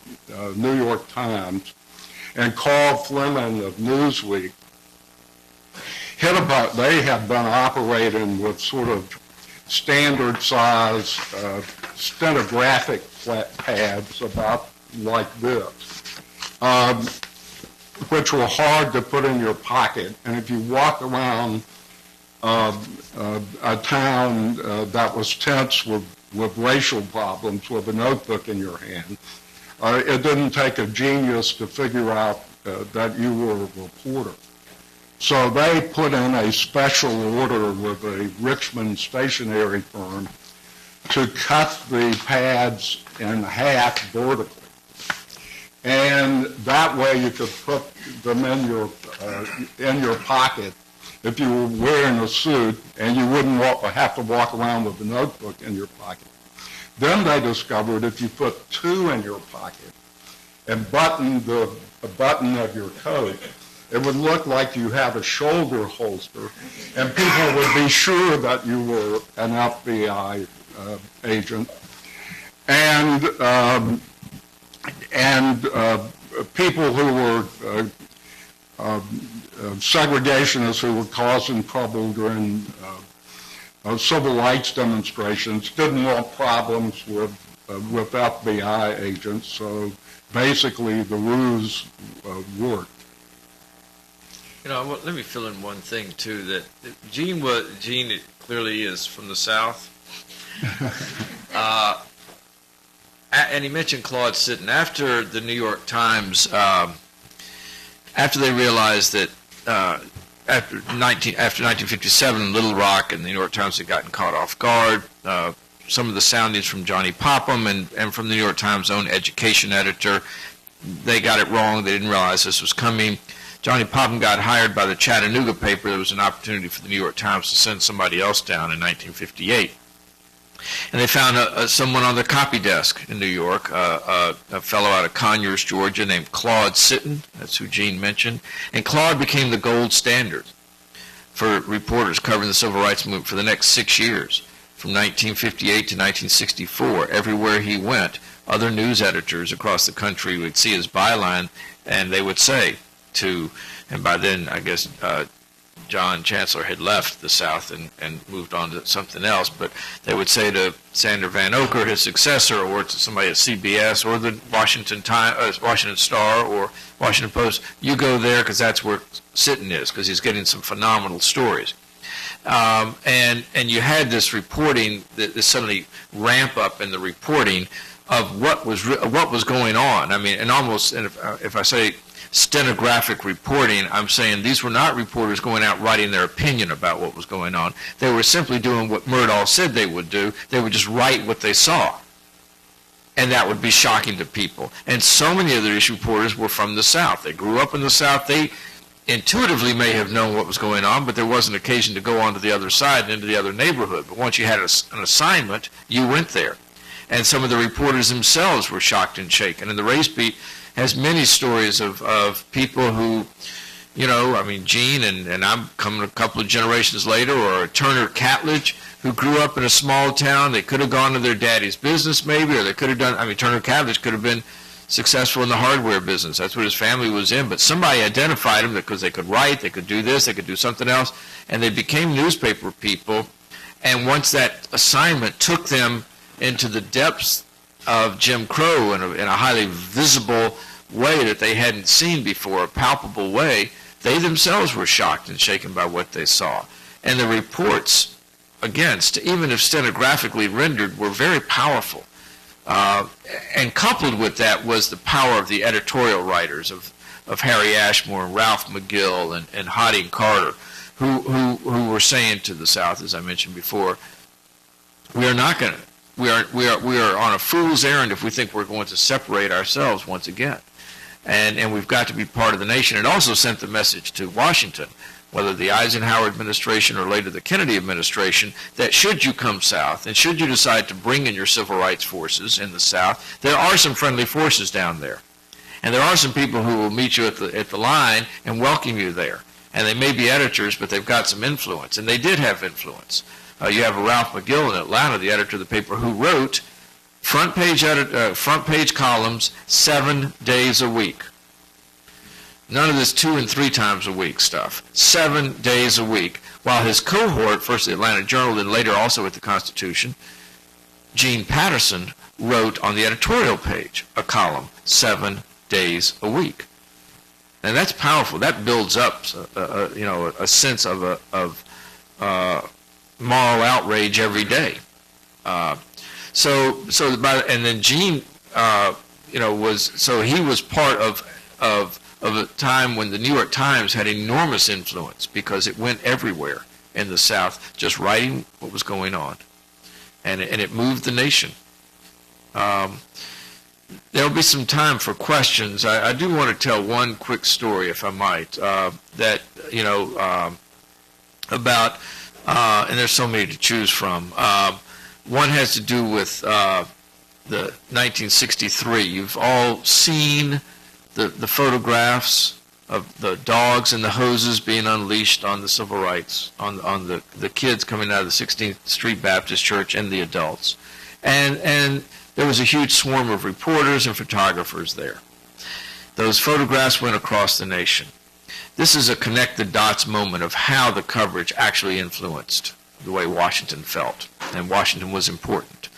New York Times and Carl Fleming of Newsweek, they had been operating with sort of standard size stenographic pads about like this, which were hard to put in your pocket. And if you walk around a town that was tense with racial problems with a notebook in your hand, it didn't take a genius to figure out that you were a reporter. So they put in a special order with a Richmond stationery firm to cut the pads in half vertically. And that way you could put them in your pocket if you were wearing a suit, and you wouldn't have to walk around with a notebook in your pocket. Then they discovered if you put 2 in your pocket, and button a button of your coat, it would look like you had a shoulder holster, and people would be sure that you were an FBI agent. And people who were segregationists who were causing trouble during civil rights demonstrations didn't want problems with FBI agents, so basically the ruse worked. You know, let me fill in one thing too. That Gene clearly is from the South, and he mentioned Claude Sitton. After the New York Times, after they realized that after 1957, Little Rock and the New York Times had gotten caught off guard. Some of the soundings from Johnny Popham and from the New York Times' own education editor, they got it wrong. They didn't realize this was coming. Johnny Popham got hired by the Chattanooga paper. There was an opportunity for the New York Times to send somebody else down in 1958. And they found someone on the copy desk in New York, a fellow out of Conyers, Georgia, named Claude Sitton. That's who Gene mentioned. And Claude became the gold standard for reporters covering the civil rights movement for the next 6 years, from 1958 to 1964. Everywhere he went, other news editors across the country would see his byline, and they would say to, and by then, I guess, John Chancellor had left the South and moved on to something else, but they would say to Sander Van Oker, his successor, or to somebody at CBS or the Washington Star or Washington Post, you go there because that's where Sitton is, because he's getting some phenomenal stories. And you had this reporting, this suddenly ramp up in the reporting of what was going on. I mean, and almost, and if I say stenographic reporting, I'm saying these were not reporters going out writing their opinion about what was going on. They were simply doing what Merrill said they would do. They would just write what they saw. And that would be shocking to people. And so many of these reporters were from the South. They grew up in the South. They intuitively may have known what was going on, but there was an occasion to go on to the other side and into the other neighborhood. But once you had an assignment, you went there. And some of the reporters themselves were shocked and shaken. And the race beat has many stories of people who, you know, I mean, Gene and I'm coming a couple of generations later, or Turner Catledge, who grew up in a small town. They could have gone to their daddy's business maybe, or they could have done, I mean, Turner Catledge could have been successful in the hardware business. That's what his family was in. But somebody identified him because they could write, they could do this, they could do something else, and they became newspaper people. And once that assignment took them into the depths of Jim Crow in a highly visible way that they hadn't seen before, a palpable way, they themselves were shocked and shaken by what they saw. And the reports, again, even if stenographically rendered, were very powerful. And coupled with that was the power of the editorial writers of Harry Ashmore and Ralph McGill and Hottie Carter, who were saying to the South, as I mentioned before, we are on a fool's errand if we think we're going to separate ourselves once again. And we've got to be part of the nation. It also sent the message to Washington, whether the Eisenhower administration or later the Kennedy administration, that should you come south and should you decide to bring in your civil rights forces in the South, there are some friendly forces down there. And there are some people who will meet you at the line and welcome you there. And they may be editors, but they've got some influence. And they did have influence. You have Ralph McGill in Atlanta, the editor of the paper, who wrote front page columns 7 days a week. None of this 2 and 3 times a week stuff. 7 days a week. While his cohort, first the Atlanta Journal, then later also at the Constitution, Gene Patterson, wrote on the editorial page a column 7 days a week. And that's powerful. That builds up, a sense of moral outrage every day. And then Gene, he was part of a time when the New York Times had enormous influence because it went everywhere in the South, just writing what was going on, and it moved the nation. There'll be some time for questions. I do want to tell one quick story, if I might, about. And there's so many to choose from. One has to do with the 1963. You've all seen the photographs of the dogs and the hoses being unleashed on the civil rights, on the kids coming out of the 16th Street Baptist Church and the adults. And there was a huge swarm of reporters and photographers there. Those photographs went across the nation. This is a connect-the-dots moment of how the coverage actually influenced the way Washington felt, and Washington was important.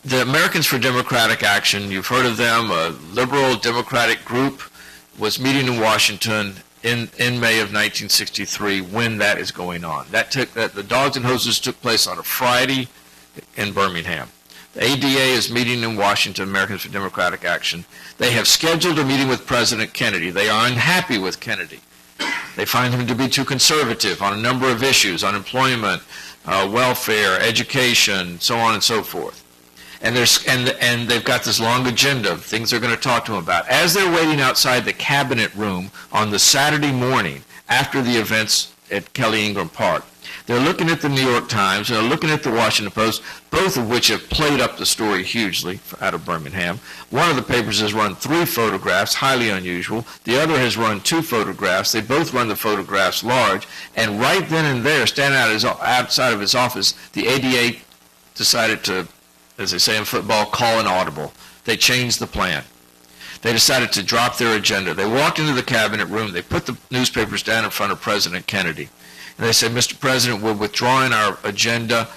The Americans for Democratic Action, you've heard of them, a liberal democratic group, was meeting in Washington in May of 1963 when that is going on. The Dogs and Hoses took place on a Friday in Birmingham. The ADA is meeting in Washington, Americans for Democratic Action. They have scheduled a meeting with President Kennedy. They are unhappy with Kennedy. They find him to be too conservative on a number of issues, unemployment, welfare, education, so on and so forth. And they've got this long agenda of things they're going to talk to him about. As they're waiting outside the cabinet room on the Saturday morning after the events at Kelly Ingram Park, they're looking at the New York Times, and they're looking at the Washington Post, both of which have played up the story hugely out of Birmingham. One of the papers has run 3 photographs, highly unusual. The other has run 2 photographs. They both run the photographs large. And right then and there, standing outside of his office, the ADA decided to, as they say in football, call an audible. They changed the plan. They decided to drop their agenda. They walked into the cabinet room. They put the newspapers down in front of President Kennedy. And they said, Mr. President, we're withdrawing our agenda.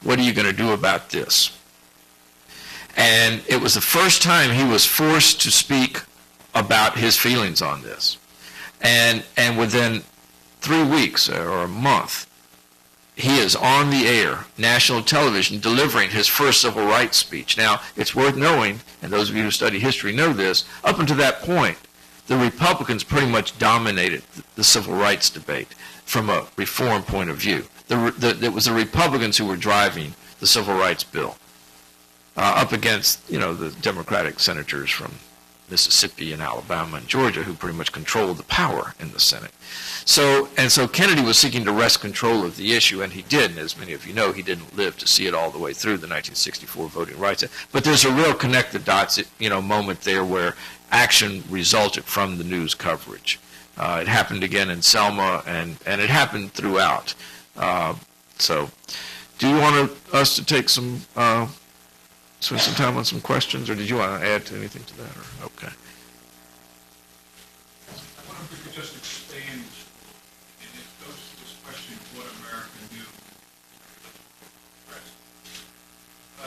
What are you going to do about this? And it was the first time he was forced to speak about his feelings on this. And within 3 weeks or a month, he is on the air, national television, delivering his first civil rights speech. Now, it's worth knowing, and those of you who study history know this, up until that point, the Republicans pretty much dominated the civil rights debate from a reform point of view. It was the Republicans who were driving the civil rights bill up against, the Democratic senators from Mississippi and Alabama and Georgia who pretty much controlled the power in the Senate. So Kennedy was seeking to wrest control of the issue, and he did. And as many of you know, he didn't live to see it all the way through the 1964 Voting Rights Act. But there's a real connect-the-dots, moment there where action resulted from the news coverage. It happened again in Selma, and it happened throughout. So, do you want us to take spend some time on some questions, or did you want to add to anything to that? Or okay. I wonder if we could just expand, and it goes to this question of what America knew. What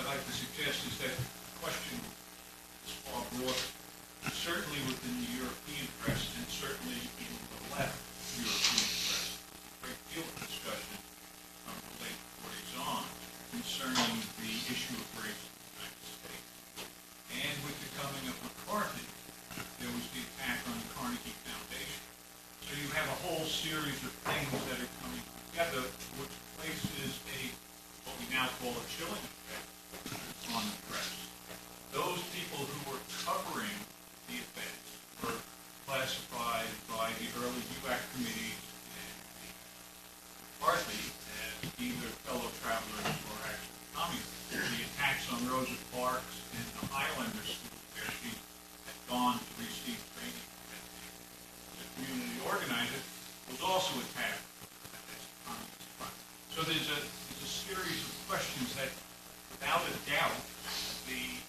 I'd like to suggest is that the question is far broader. Certainly within the European press, and certainly in the left European press, a great deal of discussion from the late 40s on concerning the issue of race in the United States. And with the coming of McCarthy, there was the attack on the Carnegie Foundation. So you have a whole series of things that are coming together, which places what we now call a chilling effect on the press. Those people who were covering the events were classified by the early UAC committees and McCarthy as either fellow travelers or actual communists. The attacks on Rosa Parks and the Highlander School, where she had gone to receive training as a community organizer, was also attacked as a communist front. So there's a series of questions that, without a doubt, the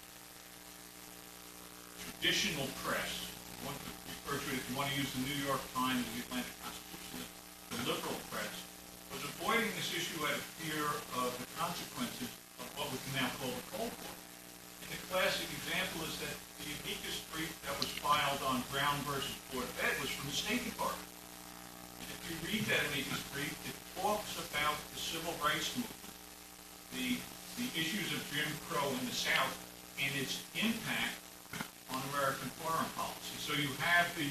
traditional press, one could refer to it if you want to use the New York Times, the Atlantic Constitution, the liberal press, was avoiding this issue out of fear of the consequences of what we can now call the Cold War. And the classic example is that the amicus brief that was filed on Brown versus Board of Ed was from the State Department. And if you read that amicus brief, it talks about the civil rights movement, the issues of Jim Crow in the South, and its impact on American foreign policy. So you have the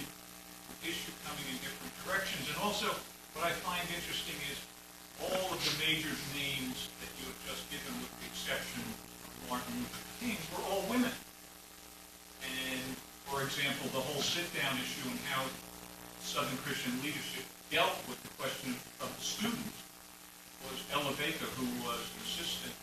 issue coming in different directions. And also, what I find interesting is all of the major names that you have just given, with the exception of Martin Luther King, were all women. And, for example, the whole sit-down issue and how Southern Christian leadership dealt with the question of the students was Ella Baker, who was an assistant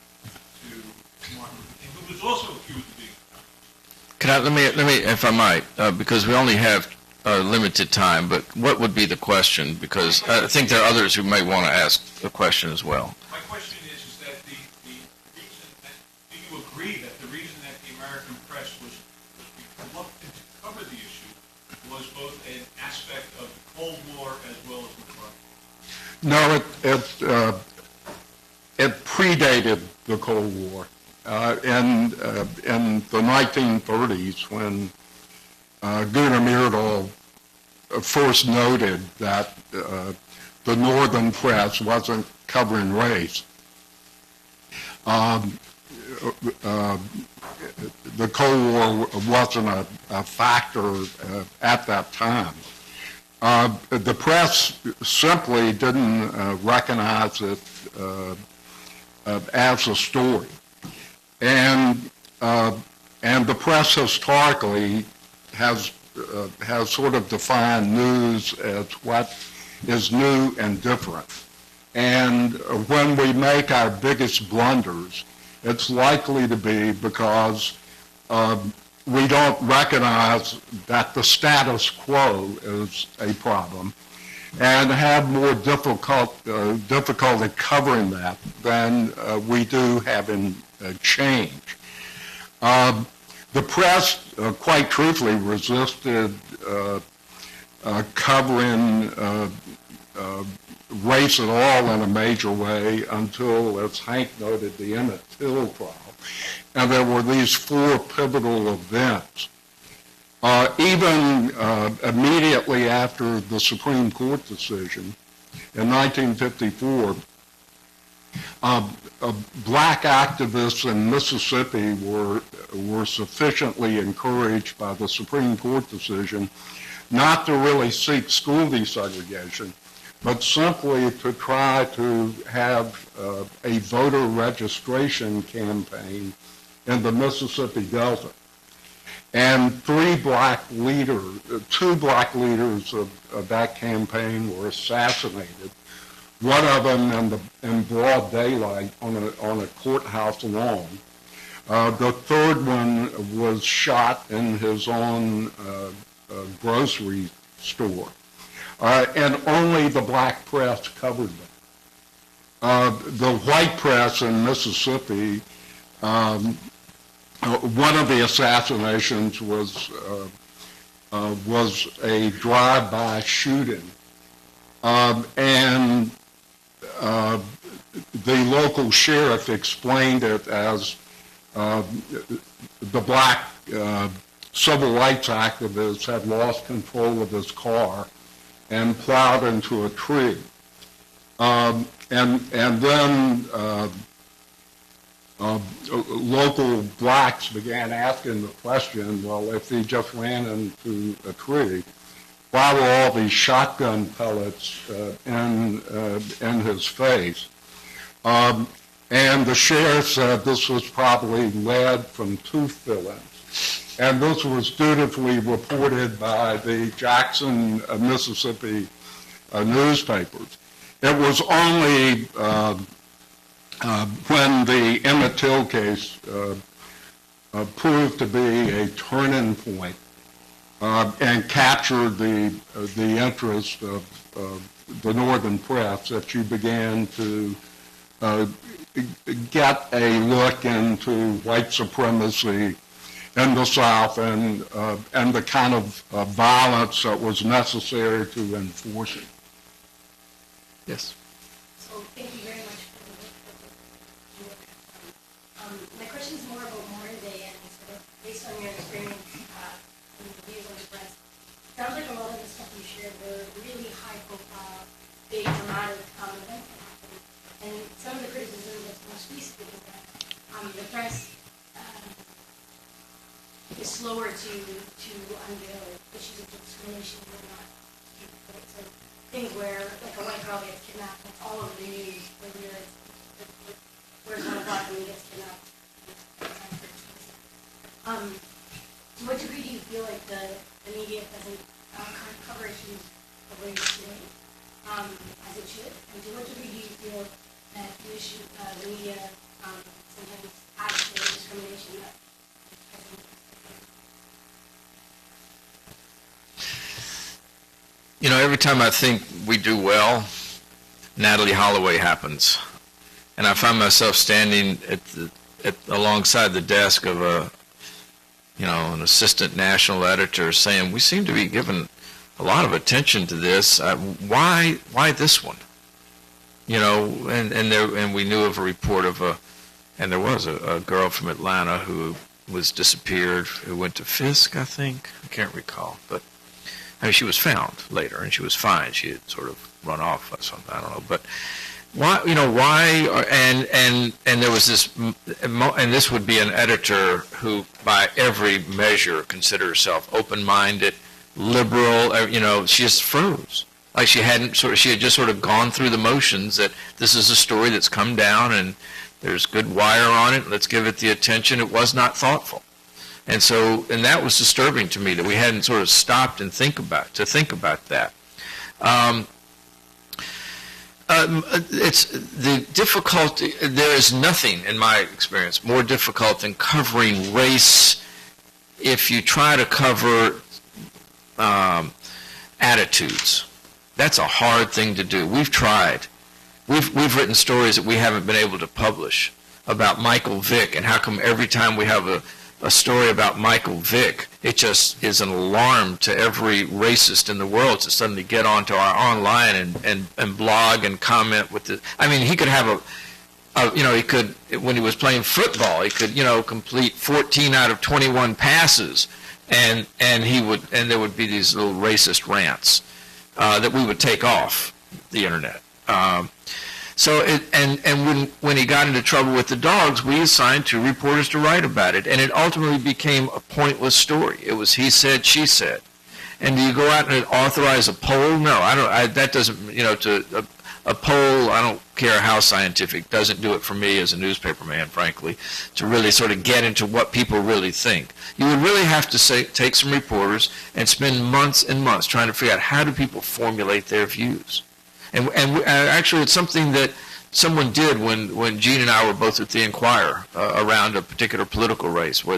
to to Martin Luther King, who was also accused of being a Can I, let me, if I might, because we only have limited time, but what would be the question? Because I think there are others who may want to ask a question as well. My question is that the reason that, do you agree that the reason that the American press was reluctant to cover the issue was both an aspect of the Cold War as well as McCarthy? No, it predated the Cold War. In the 1930s, when Gunnar Myrdal first noted that the Northern press wasn't covering race, the Cold War wasn't a factor at that time. The press simply didn't recognize it as a story. And the press historically has sort of defined news as what is new and different. And when we make our biggest blunders, it's likely to be because we don't recognize that the status quo is a problem and have more difficulty covering that than we do having change. The press, quite truthfully, resisted covering race at all in a major way until, as Hank noted, the Emmett Till trial. And there were these 4 pivotal events. Even immediately after the Supreme Court decision in 1954, black activists in Mississippi were sufficiently encouraged by the Supreme Court decision not to really seek school desegregation, but simply to try to have a voter registration campaign in the Mississippi Delta. And 2 black leaders of that campaign were assassinated. One of them in broad daylight on a courthouse lawn. The third one was shot in his own grocery store. And only the black press covered them. The white press in Mississippi, one of the assassinations was a drive-by shooting. And the local sheriff explained it as the black civil rights activist had lost control of his car and plowed into a tree. And then local blacks began asking the question, well, if he just ran into a tree, why were all these shotgun pellets in his face? And the sheriff said this was probably lead from tooth fillings. And this was dutifully reported by the Jackson, Mississippi newspapers. It was only when the Emmett Till case proved to be a turning point and captured the interest of the Northern press that you began to get a look into white supremacy in the South and the kind of violence that was necessary to enforce it. Yes. So thank you very much for the work. My question is more about modern day and sort of based on your experience and the views on the press. Sounds like a lot of the stuff you shared were really high profile, big, dramatic events that happened. And some of the criticism that's most recent is that the press is slower to unveil issues of discrimination and whatnot. So things where like a white girl gets kidnapped, it's all over the news, where's one black woman gets kidnapped. To what degree do you feel like the media doesn't cover issues of race today as it should? And to what degree do you feel that the media sometimes actual discrimination that the president is You know, every time I think we do well, Natalie Holloway happens. And I find myself standing alongside the desk of an assistant national editor saying, we seem to be given a lot of attention to this. Why this one? You know, and we knew of a report of and there was a girl from Atlanta who was disappeared, who went to Fisk, I think. I can't recall, but I mean, she was found later, and she was fine. She had sort of run off or something. I don't know, but why? You know, why? And there was this, and this would be an editor who, by every measure, considered herself open-minded, liberal. You know, she just froze. Like she had just sort of gone through the motions that this is a story that's come down and there's good wire on it. Let's give it the attention. It was not thoughtful. And that was disturbing to me that we hadn't sort of stopped and think about that. It's the difficulty. There is nothing, in my experience, more difficult than covering race if you try to cover attitudes. That's a hard thing to do. We've tried. We've written stories that we haven't been able to publish about Michael Vick, and how come every time we have a story about Michael Vick, it just is an alarm to every racist in the world to suddenly get onto our online and blog and comment with the. I mean, he could have he could, when he was playing football, he could, complete 14 out of 21 passes, and there would be these little racist rants that we would take off the internet. When he got into trouble with the dogs, we assigned 2 reporters to write about it, and it ultimately became a pointless story. It was he said, she said. And do you go out and authorize a poll? No, I don't. That doesn't. A poll, I don't care how scientific, doesn't do it for me as a newspaper man, frankly, to really sort of get into what people really think. You would really have to take some reporters and spend months and months trying to figure out how do people formulate their views. And actually, it's something that someone did when Gene and I were both at the Enquirer around a particular political race where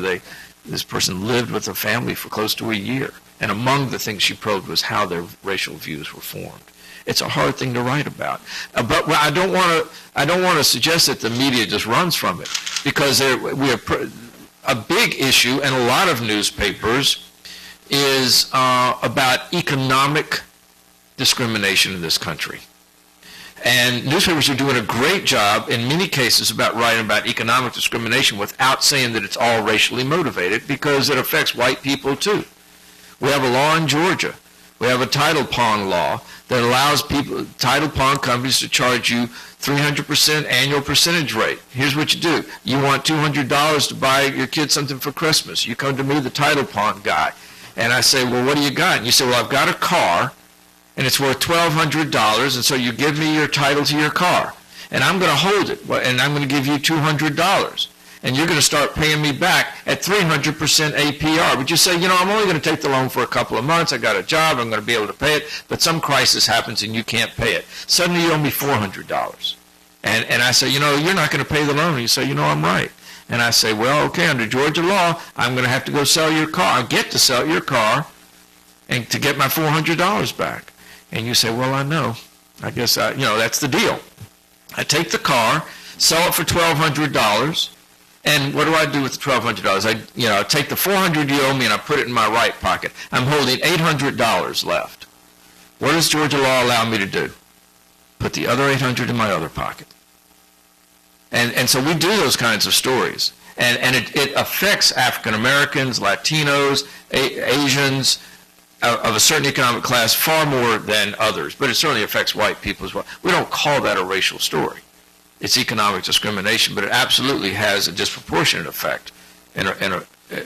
this person lived with a family for close to a year. And among the things she probed was how their racial views were formed. It's a hard thing to write about. But I don't want to suggest that the media just runs from it, because a big issue in a lot of newspapers is about economic discrimination in this country. And newspapers are doing a great job in many cases about writing about economic discrimination without saying that it's all racially motivated, because it affects white people too. We have a law in Georgia. We have a title pawn law that allows title pawn companies to charge you 300% annual percentage rate. Here's what you do. You want $200 to buy your kid something for Christmas. You come to me, the title pawn guy, and I say, well, what do you got? And you say, well, I've got a car, and it's worth $1,200, and so you give me your title to your car, and I'm going to hold it, and I'm going to give you $200, and you're going to start paying me back at 300% APR. But you say, I'm only going to take the loan for a couple of months. I got a job. I'm going to be able to pay it, but some crisis happens and you can't pay it. Suddenly you owe me $400, and I say, you're not going to pay the loan. And you say, I'm right. And I say, well, okay, under Georgia law, I'm going to have to go sell your car. I get to sell your car, and to get my $400 back. And you say, well, I know. I guess, that's the deal. I take the car, sell it for $1,200, and what do I do with the $1,200? I take the $400 you owe me and I put it in my right pocket. I'm holding $800 left. What does Georgia law allow me to do? Put the other $800 in my other pocket. And so we do those kinds of stories. And it affects African Americans, Latinos, Asians, of a certain economic class far more than others, but it certainly affects white people as well. We don't call that a racial story. It's economic discrimination, but it absolutely has a disproportionate effect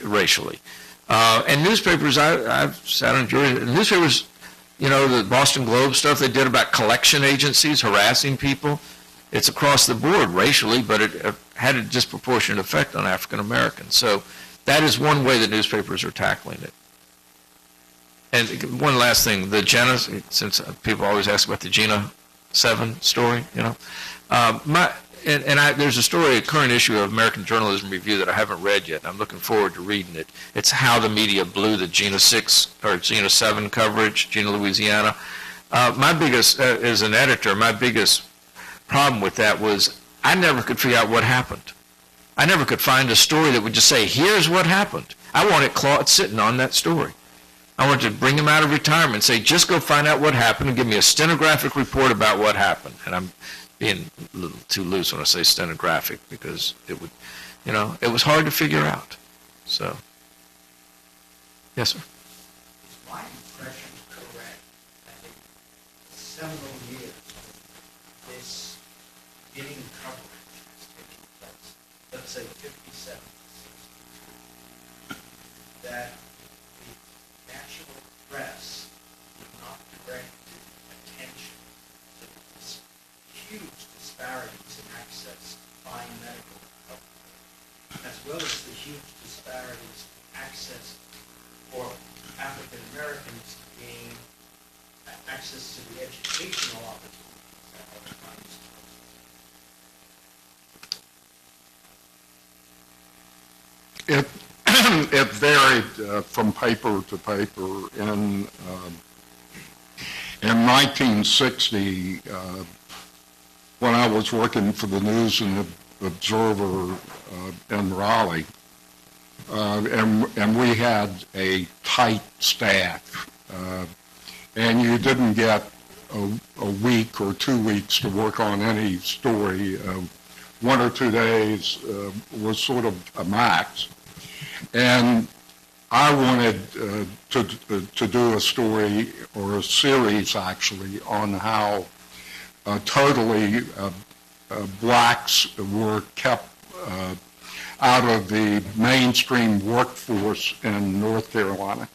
racially. And newspapers, I've sat on jury, newspapers, the Boston Globe stuff they did about collection agencies harassing people, it's across the board racially, but it had a disproportionate effect on African Americans. So that is one way that newspapers are tackling it. And one last thing, the Jenna, since people always ask about the Gina 7 story, there's a story, a current issue of American Journalism Review that I haven't read yet, and I'm looking forward to reading it. It's how the media blew the Gina 6 or Gina 7 coverage, Gina, Louisiana. My biggest, as an editor, my biggest problem with that was I never could figure out what happened. I never could find a story that would just say, here's what happened. I wanted Claude sitting on that story. I wanted to bring him out of retirement and say, just go find out what happened and give me a stenographic report about what happened. And I'm being a little too loose when I say stenographic because it would, it was hard to figure out. So, yes, sir. Is my impression correct that in several years this bidding coverage is taking place, let's say 57, 60, that the national press did not direct attention to this huge disparities in access to fine medical coverage, as well as the huge disparities in access for African Americans to gain access to the educational opportunities that other countries It varied from paper to paper. In 1960, when I was working for the News and Observer in Raleigh, and we had a tight staff, and you didn't get a week or 2 weeks to work on any story. 1 or 2 days was sort of a max. And I wanted to do a story, or a series actually, on how totally blacks were kept out of the mainstream workforce in North Carolina.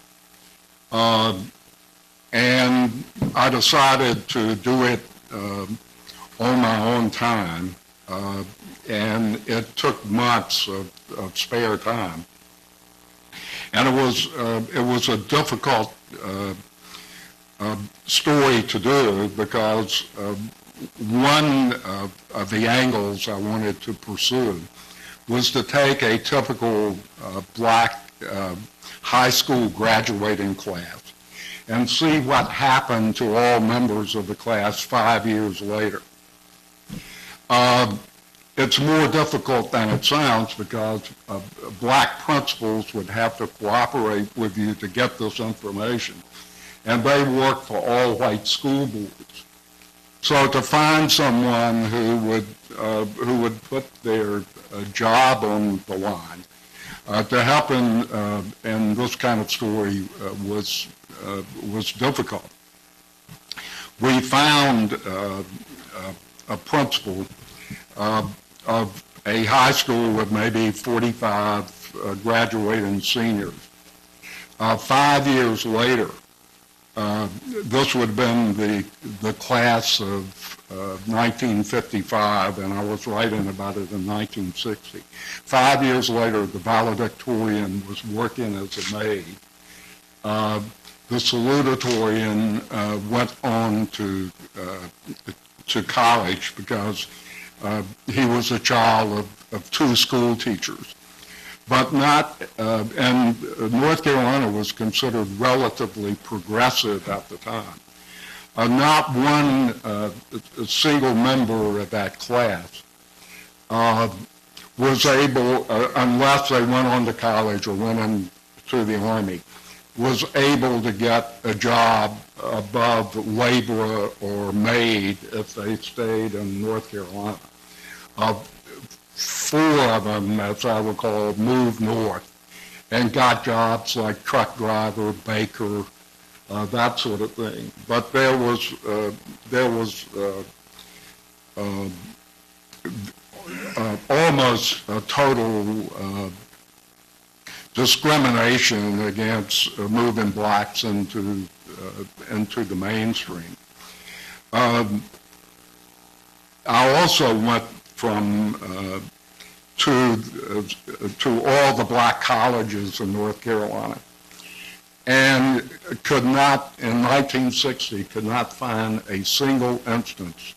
And I decided to do it on my own time, and it took months of spare time. And it was a difficult story to do because one of the angles I wanted to pursue was to take a typical black high school graduating class and see what happened to all members of the class 5 years later. It's more difficult than it sounds because black principals would have to cooperate with you to get this information, and they work for all-white school boards. So to find someone who would put their job on the line to help in this kind of story was difficult. We found a principal of a high school with maybe 45 graduating seniors. 5 years later, this would have been the class of 1955, and I was writing about it in 1960. 5 years later, the valedictorian was working as a maid. The salutatorian went on to college because he was a child of 2 school teachers. But not, and North Carolina was considered relatively progressive at the time. Not one single member of that class was able, unless they went on to college or went into the Army, was able to get a job above laborer or maid if they stayed in North Carolina. 4 of them, as I recall, moved north and got jobs like truck driver, baker, that sort of thing. But there was almost a total discrimination against moving blacks into the mainstream. I also went to all the black colleges in North Carolina, and could not, in 1960, could not find a single instance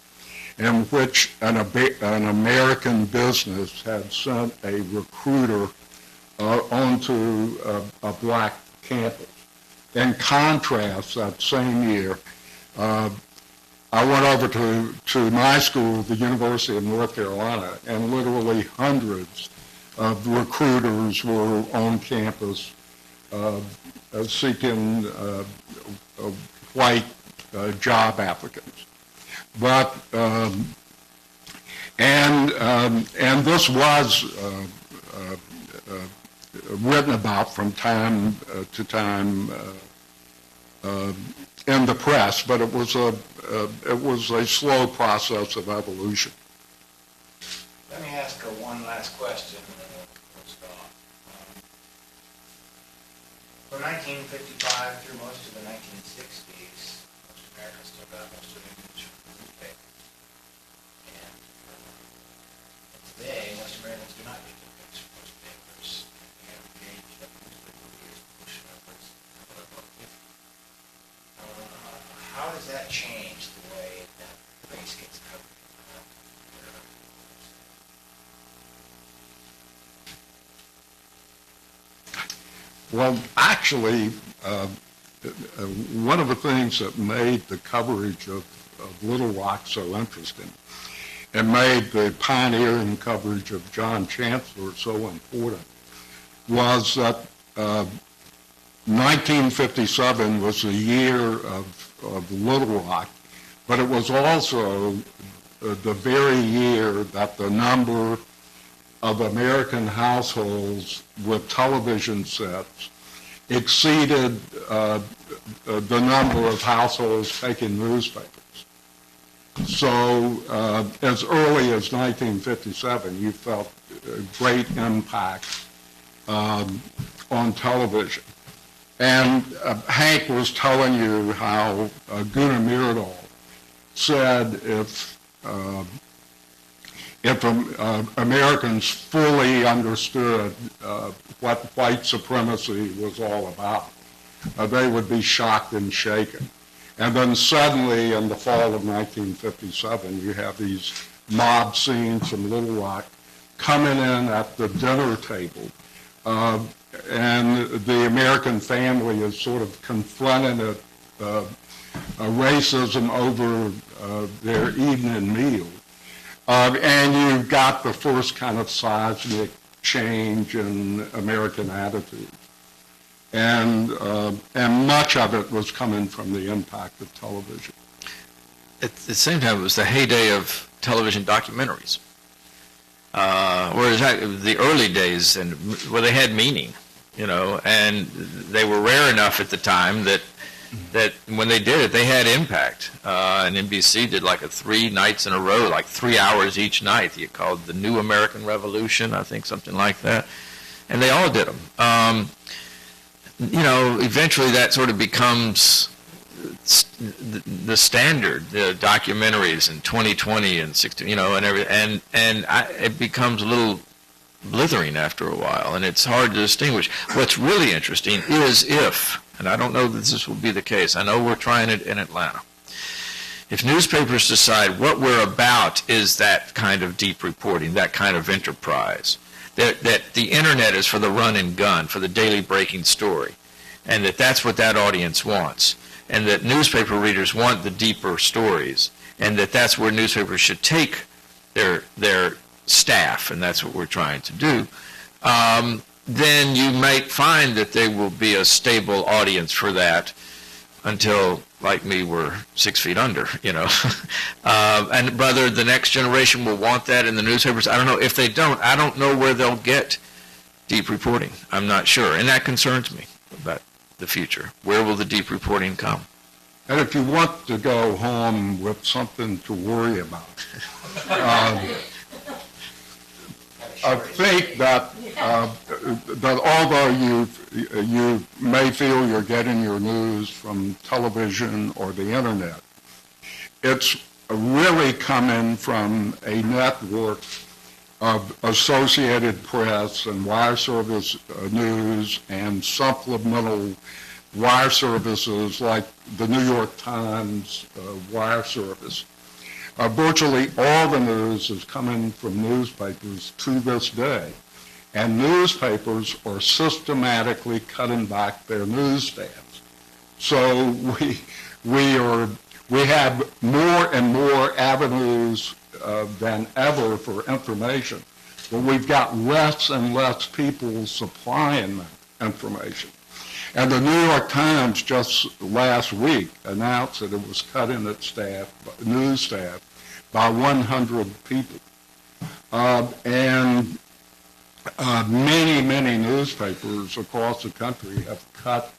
in which an American business had sent a recruiter onto a black campus. In contrast, that same year, I went over to my school, the University of North Carolina, and literally hundreds of recruiters were on campus seeking white job applicants. But and this was written about from time to time in the press, but it was a slow process of evolution. Let me ask one last question, and then we'll stop. From 1955 through most of the 1960s, most Americans still got most of their news from newspapers. And today, most Americans do not get their news from newspapers. The average age of newspaper readers pushing upwards of about 50. How does that change the way that race gets covered? Well, actually, one of the things that made the coverage of Little Rock so interesting and made the pioneering coverage of John Chancellor so important was that 1957 was the year of Little Rock, but it was also the very year that the number of American households with television sets exceeded the number of households taking newspapers. So as early as 1957, you felt a great impact on television. And Hank was telling you how Gunnar Myrdal said if Americans fully understood what white supremacy was all about, they would be shocked and shaken. And then suddenly, in the fall of 1957, you have these mob scenes from Little Rock coming in at the dinner table, and the American family is sort of confronting racism over their evening meal. And you've got the first kind of seismic change in American attitude. And much of it was coming from the impact of television. At the same time, it was the heyday of television documentaries. Whereas the early days, where they had meaning, and they were rare enough at the time that when they did it, they had impact. And NBC did like 3 nights in a row, like 3 hours each night. You called The New American Revolution, I think, something like that. And they all did them. Eventually that sort of becomes the standard, the documentaries in 2020 and 60, and everything. It becomes a little blithering after a while, and it's hard to distinguish. What's really interesting is and I don't know that this will be the case, I know we're trying it in Atlanta. If newspapers decide what we're about is that kind of deep reporting, that kind of enterprise, that the internet is for the run and gun, for the daily breaking story, and that's what that audience wants, and that newspaper readers want the deeper stories, and that's where newspapers should take their staff, and that's what we're trying to do, then you might find that there will be a stable audience for that until, like me, we're 6 feet under, and whether the next generation will want that in the newspapers, I don't know. If they don't, I don't know where they'll get deep reporting. I'm not sure, and that concerns me about the future. Where will the deep reporting come? And if you want to go home with something to worry about, I think that although you may feel you're getting your news from television or the internet, it's really coming from a network of Associated Press and wire service news and supplemental wire services like the New York Times wire service. Virtually all the news is coming from newspapers to this day. And newspapers are systematically cutting back their news staffs. So we have more and more avenues than ever for information, but we've got less and less people supplying that information. And the New York Times just last week announced that it was cutting its staff, news staff, by 100 people. And many newspapers across the country have cut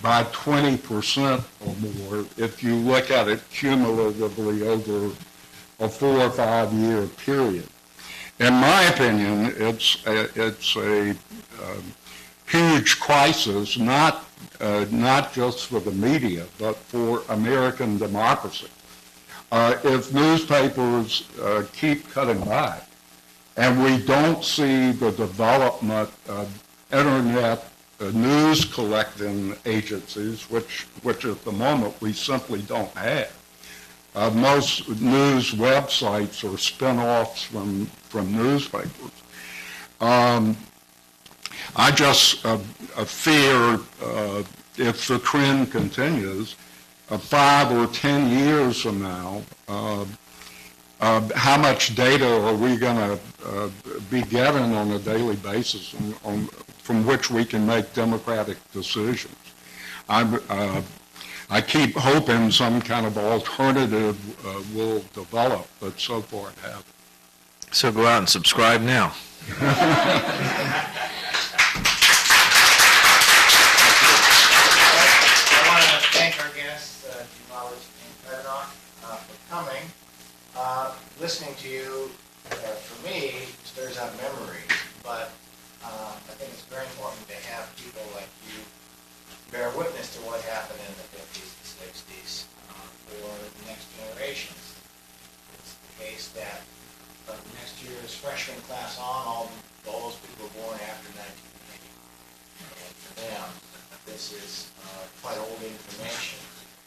by 20% or more if you look at it cumulatively over a 4 or 5 year period. In my opinion, it's a huge crisis, not just for the media, but for American democracy. If newspapers keep cutting back, and we don't see the development of internet news collecting agencies, which at the moment we simply don't have. Most news websites are spin-offs from newspapers. I just fear if the trend continues, 5 or 10 years from now, how much data are we going to be getting on a daily basis from which we can make democratic decisions? I keep hoping some kind of alternative will develop, but so far it hasn't. So go out and subscribe now. I want to thank our guests, Klibanoff and Klibanoff, for coming. Listening to you, for me, stirs up memories, but I think it's very important to have people like you bear witness to what happened in the 50s and 60s for the next generations. It's the case that next year's freshman class on, all those people born after 1980. And for them, this is quite old information,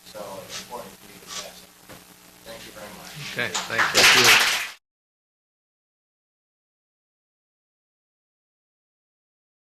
so it's important for you to pass it. Thank you very much. Okay, thank you.